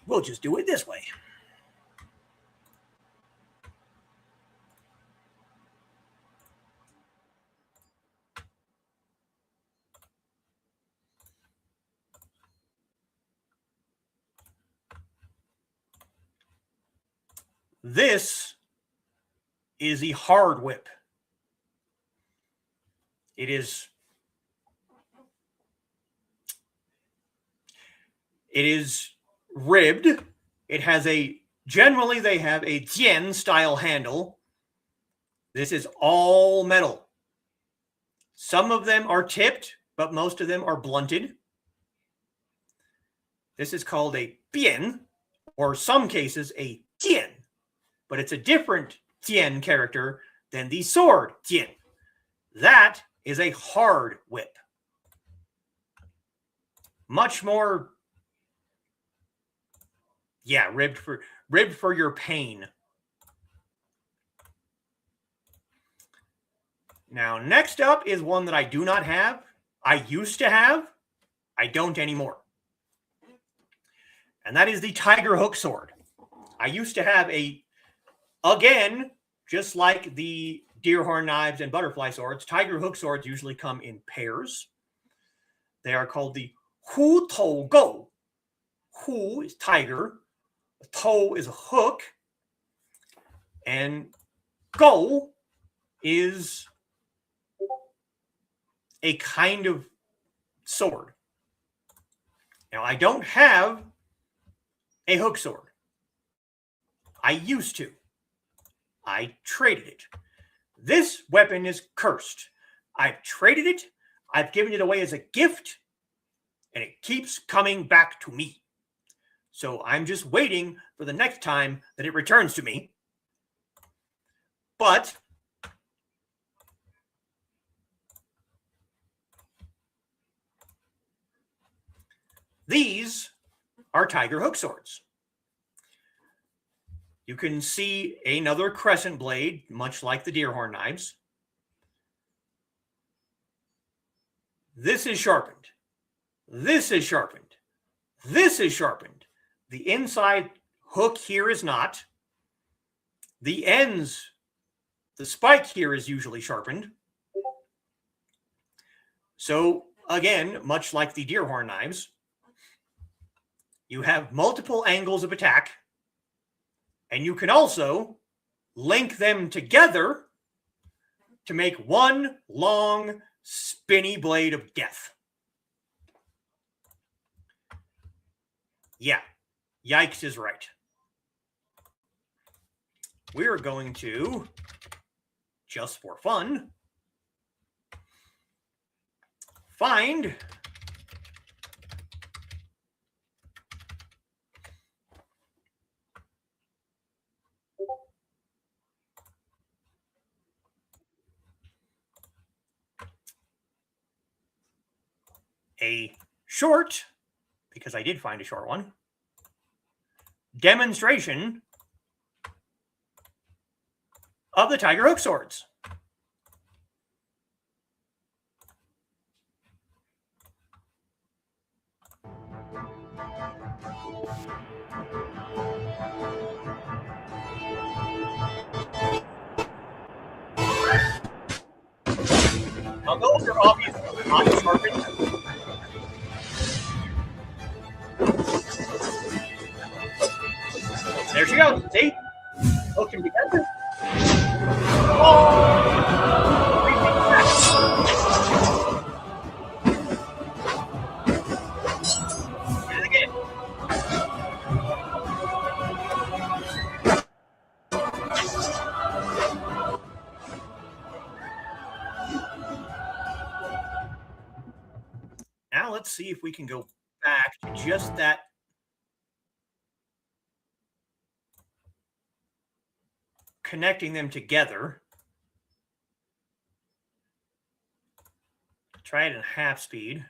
We'll just do it this way. This is the hard whip. It is ribbed. It has generally they have a jiàn style handle. This is all metal. Some of them are tipped, but most of them are blunted. This is called a bian or some cases a jiàn, but it's a different jiàn character than the sword jiàn. That is a hard whip. Much more, yeah, ribbed for your pain. Now, next up is one that I do not have. I used to have. I don't anymore. And that is the tiger hook sword. I used to have again, just like the deer horn knives and butterfly swords, tiger hook swords usually come in pairs. They are called the hu tou gou. Hu is tiger, tou is a hook, and gou is a kind of sword. Now, I don't have a hook sword. I used to. I traded it. This weapon is cursed. I've traded it. I've given it away as a gift, and it keeps coming back to me. So I'm just waiting for the next time that it returns to me. But these are tiger hook swords. You can see another crescent blade, much like the deer horn knives. This is sharpened. This is sharpened. This is sharpened. The inside hook here is not. The ends, the spike here is usually sharpened. So again, much like the deer horn knives, you have multiple angles of attack, and you can also link them together to make one long, spinny blade of death. Yeah, yikes is right. We're going to, just for fun, find a short, because I did find a short one, demonstration of the tiger hook swords. Now those are obviously not sharpened. There she goes. See? Hook them together. Oh! Do it again. Now let's see if we can go back to just that connecting them together. Try it in half speed.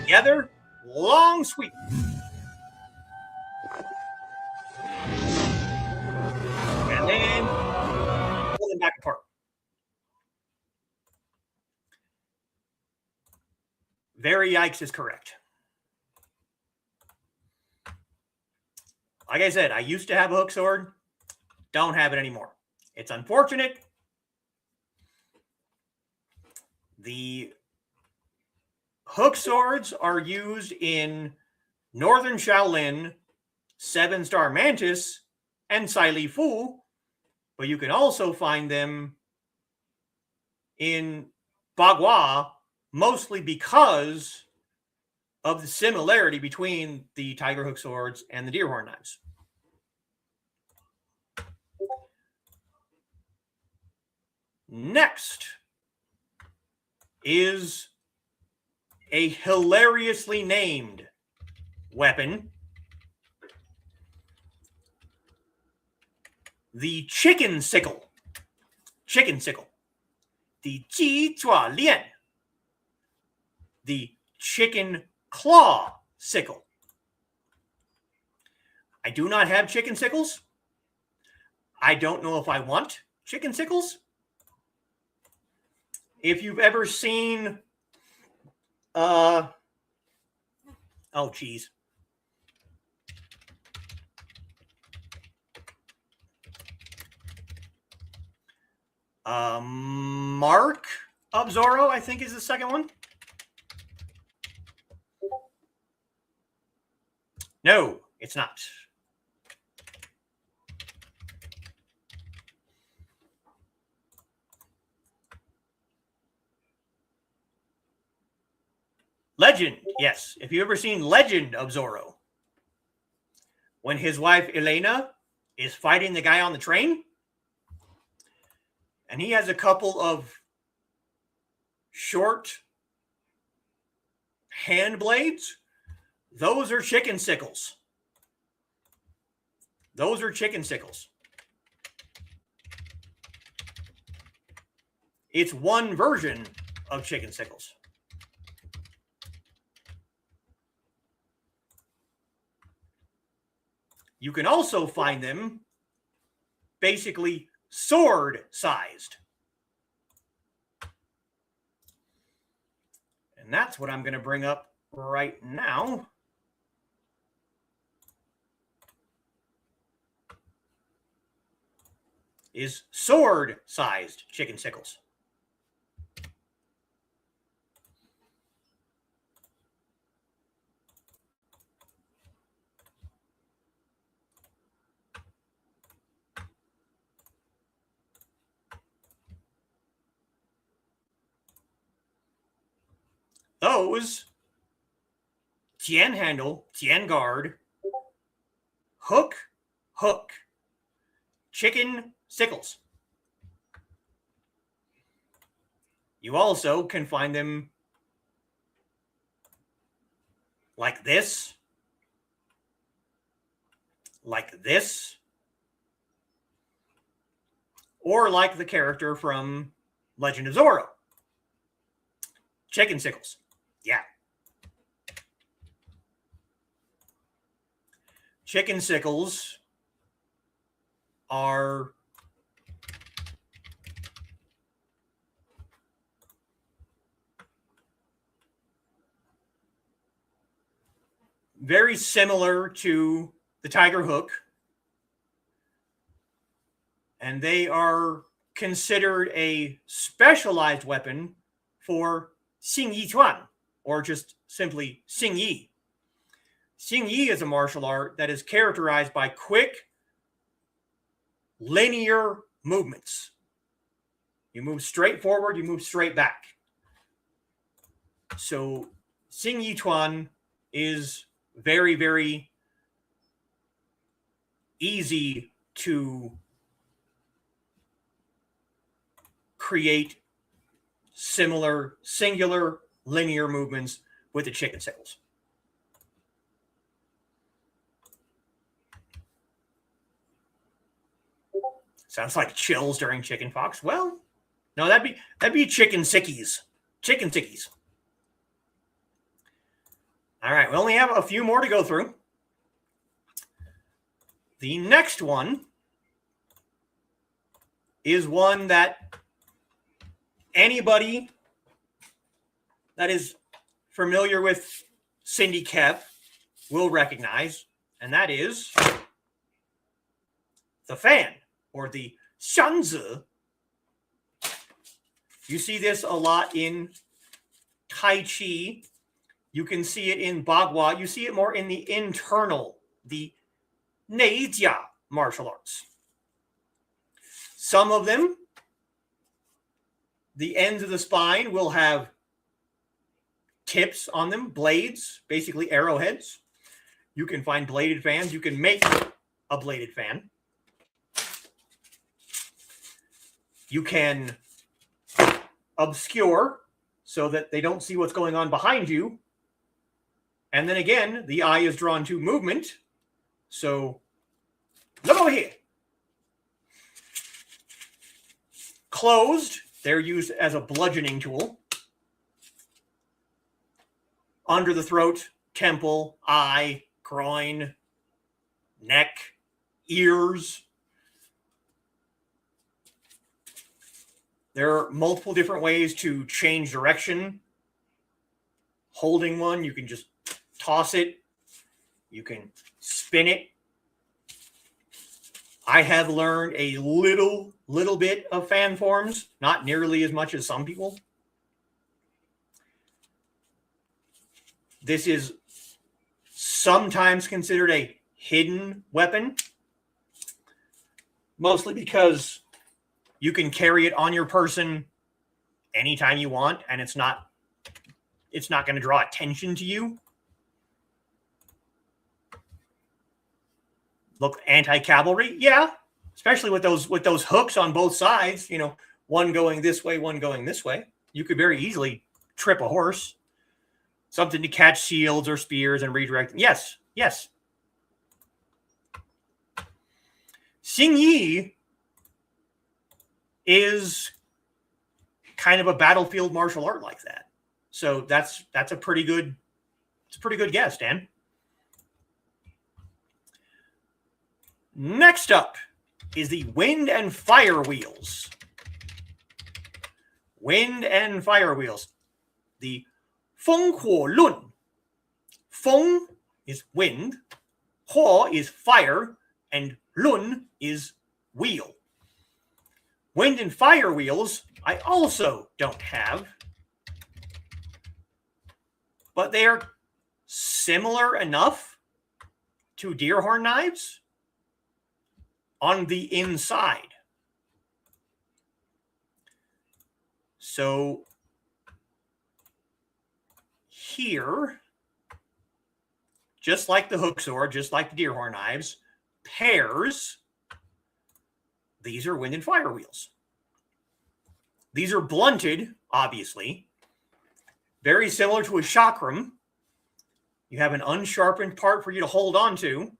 Together, long sweep. And then pull them back apart. Very yikes is correct. Like I said, I used to have a hook sword. Don't have it anymore. It's unfortunate. The hook swords are used in Northern Shaolin, Seven Star Mantis, and Sai Li Fu, but you can also find them in Bagua, mostly because of the similarity between the tiger hook swords and the deer horn knives. Next is a hilariously named weapon, the chicken sickle. Chicken sickle. The qiāng, the chicken claw sickle. I do not have chicken sickles. I don't know if I want chicken sickles. If you've ever seen, oh geez. Mark Obsure, I think, is the second one. No, it's not. Legend, yes. If you've ever seen Legend of Zorro, when his wife Elena is fighting the guy on the train, and he has a couple of short hand blades, those are chicken sickles. Those are chicken sickles. It's one version of chicken sickles. You can also find them basically sword-sized. And that's what I'm going to bring up right now. Is sword-sized chicken sickles. Those jiàn handle, jiàn guard, hook, chicken sickles. You also can find them like this, or like the character from Legend of Zorro. Chicken sickles. Yeah. Chicken sickles are very similar to the tiger hook, and they are considered a specialized weapon for Xingyi Chuan, or just simply Xingyi. Xingyi is a martial art that is characterized by quick, linear movements. You move straight forward, you move straight back. So Xingyi Chuan is very, very easy to create similar singular linear movements with the chicken sickles. Sounds like chills during chicken pox. Well, no, that'd be chicken sickies. Chicken sickies. All right, we only have a few more to go through. The next one is one that anybody that is familiar with Cindy Kev will recognize, and that is the fan, or the shanzi. You see this a lot in Tai Chi. You can see it in Bagua. You see it more in the internal, the Neijia martial arts. Some of them, the ends of the spine will have tips on them, blades, basically arrowheads. You can find bladed fans. You can make a bladed fan. You can obscure so that they don't see what's going on behind you. And then again, the eye is drawn to movement. So look over here. Closed, they're used as a bludgeoning tool. Under the throat, temple, eye, groin, neck, ears. There are multiple different ways to change direction. Holding one, you can just toss it. You can spin it. I have learned a little bit of fan forms, not nearly as much as some people. This is sometimes considered a hidden weapon, mostly because you can carry it on your person anytime you want, and it's not going to draw attention to you. Look, anti-cavalry, yeah, especially with those hooks on both sides. You know, one going this way, one going this way. You could very easily trip a horse. Something to catch shields or spears and redirect them. Yes, yes. Xingyi is kind of a battlefield martial art like that. So that's a pretty good guess, Dan. Next up is the wind and fire wheels. Wind and fire wheels. The Feng Huo Lun. Feng is wind, Huo is fire, and Lun is wheel. Wind and fire wheels I also don't have, but they are similar enough to deer horn knives on the inside. So here, just like the hook sword, just like the deer horn knives, pairs, these are wind and fire wheels. These are blunted, obviously, very similar to a chakram. You have an unsharpened part for you to hold on to.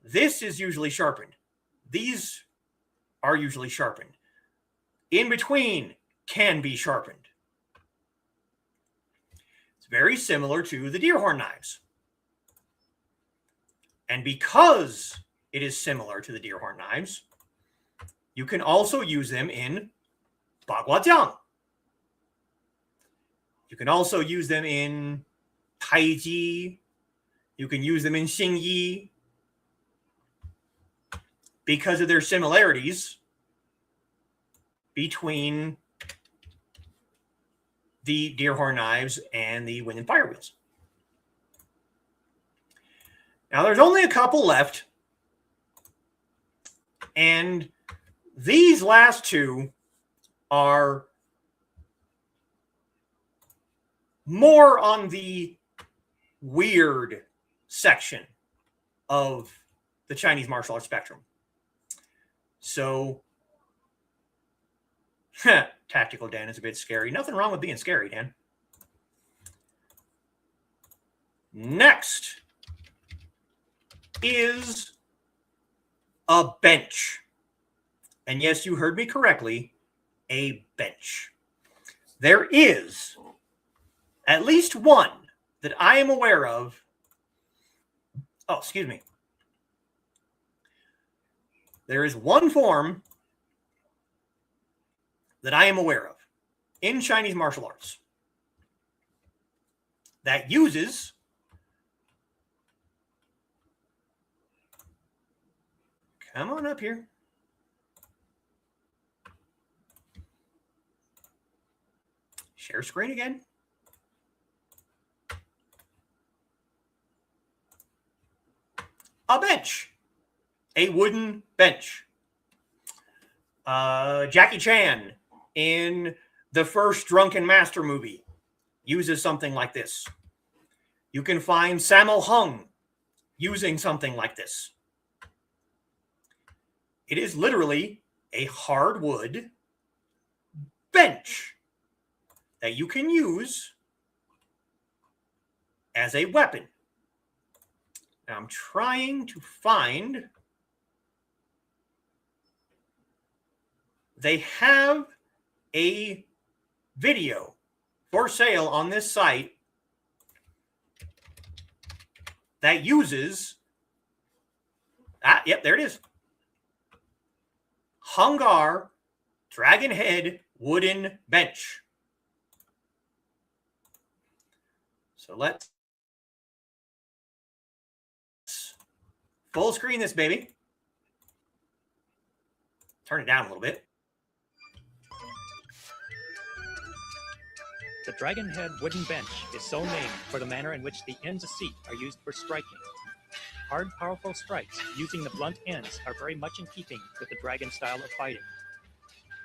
This is usually sharpened. These are usually sharpened. In between can be sharpened. It's very similar to the deer horn knives. And because it is similar to the deer horn knives, you can also use them in Bagua. You can also use them in Taiji. You can use them in Xingyi. Because of their similarities between the deer horn knives and the wind and fire wheels. Now, there's only a couple left. And these last two are more on the weird section of the Chinese martial arts spectrum. So, tactical Dan is a bit scary. Nothing wrong with being scary, Dan. Next is a bench. And yes, you heard me correctly, a bench. There is at least one that I am aware of. Oh, excuse me. There is one form that I am aware of in Chinese martial arts that uses come on up here. Share screen again. A bench. A wooden bench. Jackie Chan in the first Drunken Master movie uses something like this. You can find Sammo Hung using something like this. It is literally a hardwood bench that you can use as a weapon. Now I'm trying to find. They have a video for sale on this site that uses yep, there it is. Hungar Dragon Head wooden bench. So let's full screen this baby. Turn it down a little bit. The Dragon Head wooden bench is so named for the manner in which the ends of seat are used for striking. Hard, powerful strikes using the blunt ends are very much in keeping with the dragon style of fighting.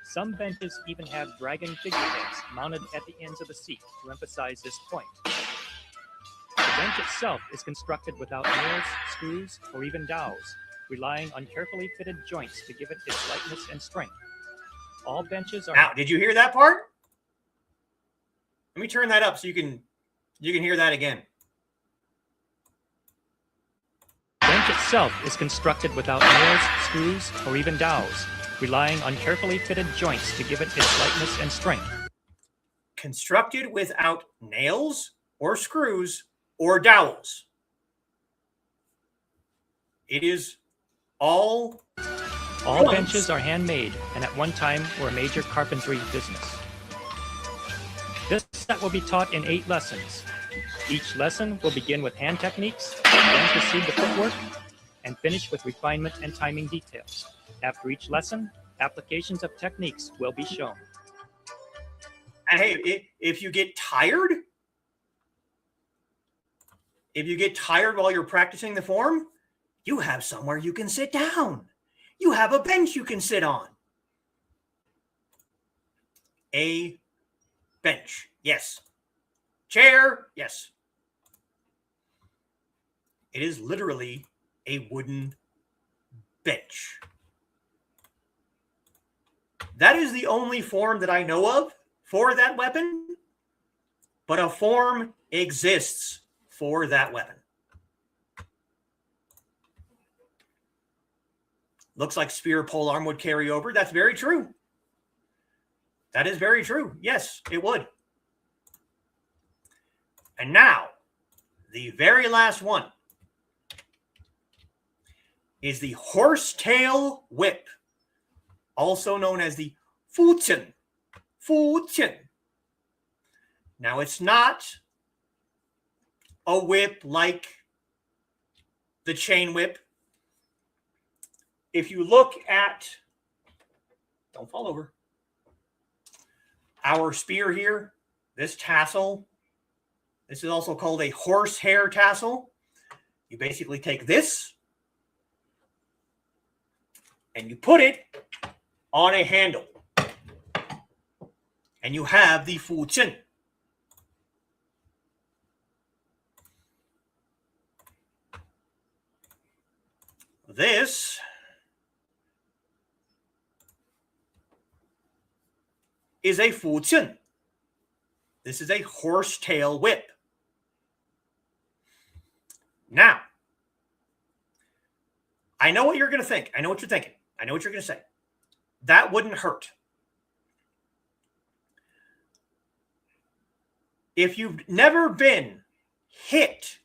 Some benches even have dragon figureheads mounted at the ends of the seat to emphasize this point. The bench itself is constructed without nails, screws, or even dowels, relying on carefully fitted joints to give it its lightness and strength. All benches are... Now, did you hear that part? Let me turn that up so you can hear that again. The bench itself is constructed without nails, screws, or even dowels, relying on carefully fitted joints to give it its lightness and strength. Constructed without nails or screws or dowels. It is all benches are handmade and at one time were a major carpentry business. This set will be taught in 8 lessons. Each lesson will begin with hand techniques, then proceed to footwork, and finish with refinement and timing details. After each lesson, applications of techniques will be shown. And hey, if you get tired while you're practicing the form, you have somewhere you can sit down. You have a bench you can sit on. A bench, yes. Chair, yes. It is literally a wooden bench. That is the only form that I know of for that weapon, but a form exists for that weapon. Looks like spear polearm would carry over. That's very true. That is very true. Yes, it would. And now, the very last one is the horsetail whip, also known as the fuqiāng. Fuqiāng. Now, it's not a whip like the chain whip. If you look at, don't fall over, our spear here, this tassel, this is also called a horsehair tassel. You basically take this and you put it on a handle. And you have the fuqiāng. This is a fuqiāng. This is a horsetail whip. Now, I know what you're going to think. I know what you're thinking. I know what you're going to say. That wouldn't hurt. If you've never been hit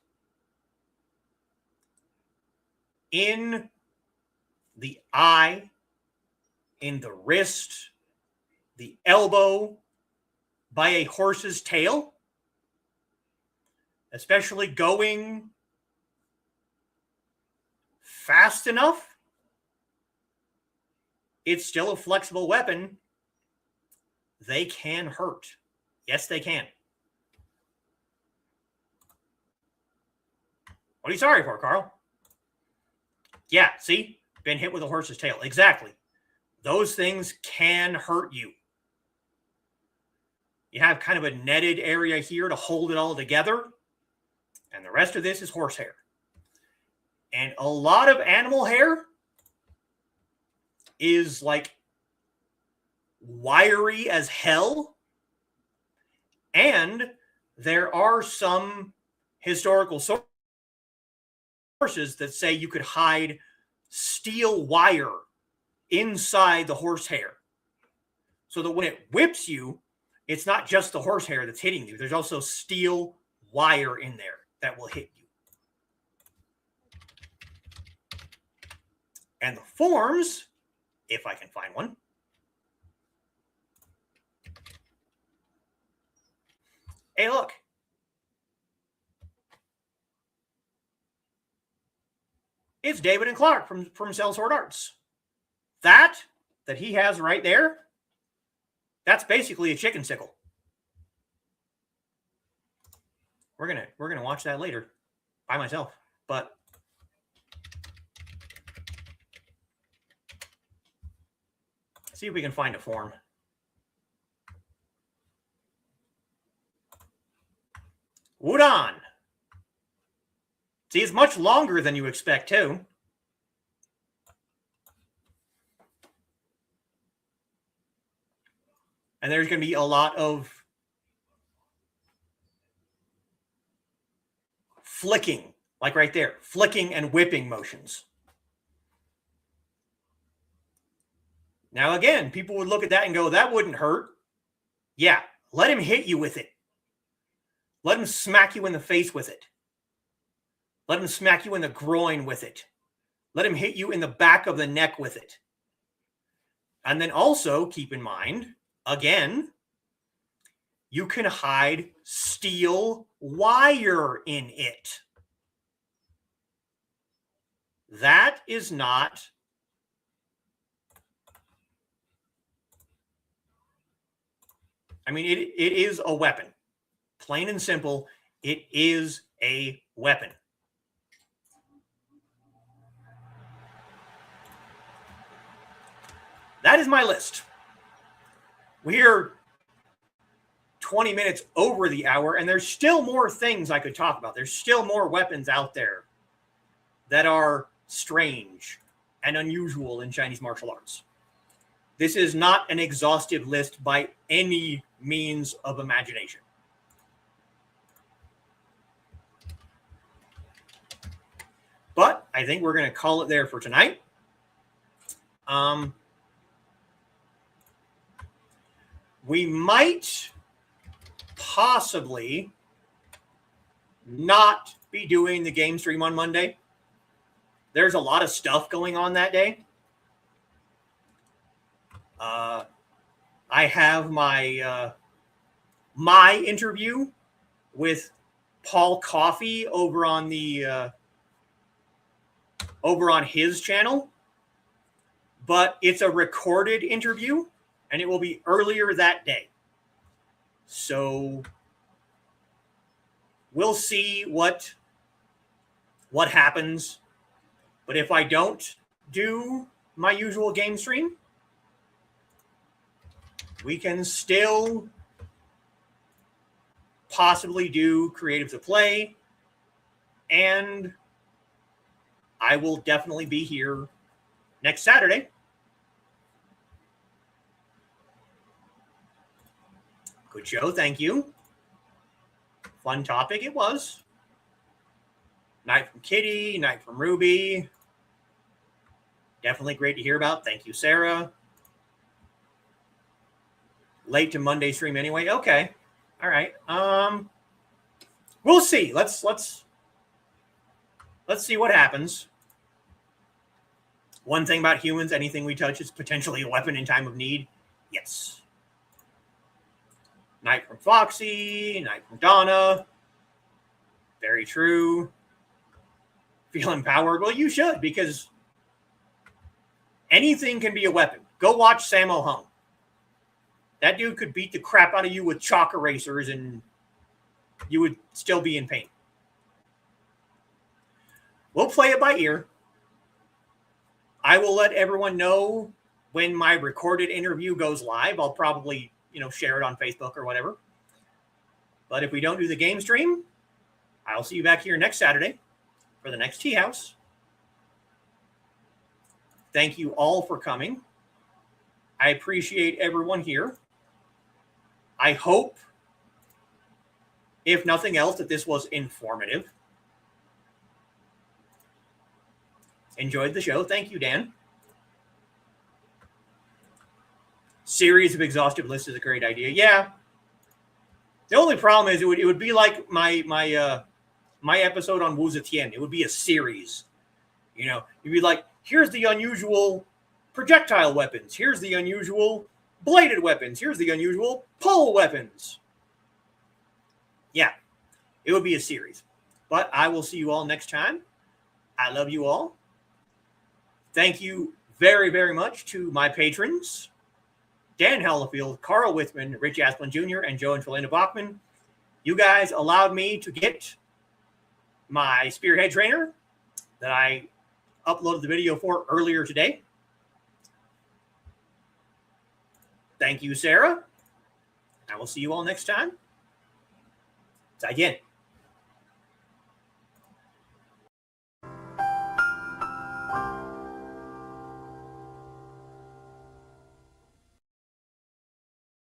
in the eye, in the wrist, the elbow by a horse's tail, especially going fast enough, it's still a flexible weapon. They can hurt. Yes, they can. What are you sorry for, Carl? Yeah, see? Been hit with a horse's tail. Exactly. Those things can hurt you. You have kind of a netted area here to hold it all together. And the rest of this is horsehair. And a lot of animal hair is like wiry as hell. And there are some historical sources that say you could hide steel wire inside the horsehair so that when it whips you, it's not just the horsehair that's hitting you. There's also steel wire in there that will hit you. And the forms, if I can find one, hey, look. It's David and Clark from Sellsword Arts. That he has right there, that's basically a chicken sickle. We're gonna watch that later by myself, but let's see if we can find a form. Wudon. See, it's much longer than you expect, too. And there's going to be a lot of flicking, like right there, flicking and whipping motions. Now, again, people would look at that and go, that wouldn't hurt. Yeah, let him hit you with it. Let him smack you in the face with it. Let him smack you in the groin with it. Let him hit you in the back of the neck with it. And then also keep in mind, again, you can hide steel wire in it. That is not I mean, it is a weapon. Plain and simple, it is a weapon. That is my list. We're 20 minutes over the hour, and there's still more things I could talk about. There's still more weapons out there that are strange and unusual in Chinese martial arts. This is not an exhaustive list by any means of imagination. But I think we're going to call it there for tonight. We might possibly not be doing the game stream on Monday. There's a lot of stuff going on that day. I have my my interview with Paul Coffey over on the over on his channel, but it's a recorded interview, and it will be earlier that day. So we'll see what happens. But if I don't do my usual game stream, we can still possibly do Creative to Play, and I will definitely be here next Saturday. Good show, thank you. Fun topic it was. Night from Kitty, night from Ruby. Definitely great to hear about. Thank you, Sarah. Late to Monday stream anyway. Okay. All right. We'll see. Let's see what happens. One thing about humans, anything we touch is potentially a weapon in time of need. Yes. Night from Foxy, night from Donna. Very true. Feel empowered? Well, you should, because anything can be a weapon. Go watch Sammo Hung. That dude could beat the crap out of you with chalk erasers and you would still be in pain. We'll play it by ear. I will let everyone know when my recorded interview goes live. I'll probably, share it on Facebook or whatever. But if we don't do the game stream, I'll see you back here next Saturday for the next Teahouse. Thank you all for coming. I appreciate everyone here. I hope, if nothing else, that this was informative. Enjoyed the show. Thank you, Dan. Series of exhaustive lists is a great idea. Yeah. The only problem is it would be like my episode on Wu Zetian. It would be a series. You'd be like, here's the unusual projectile weapons. Here's the unusual bladed weapons. Here's the unusual pole weapons. Yeah, it would be a series. But I will see you all next time. I love you all. Thank you very, very much to my patrons, Dan Hellefield, Carl Withman, Rich Asplin Jr., and Joe and Trelena Bachman. You guys allowed me to get my Spearhead trainer that I uploaded the video for earlier today. Thank you, Sarah. I will see you all next time. 再见。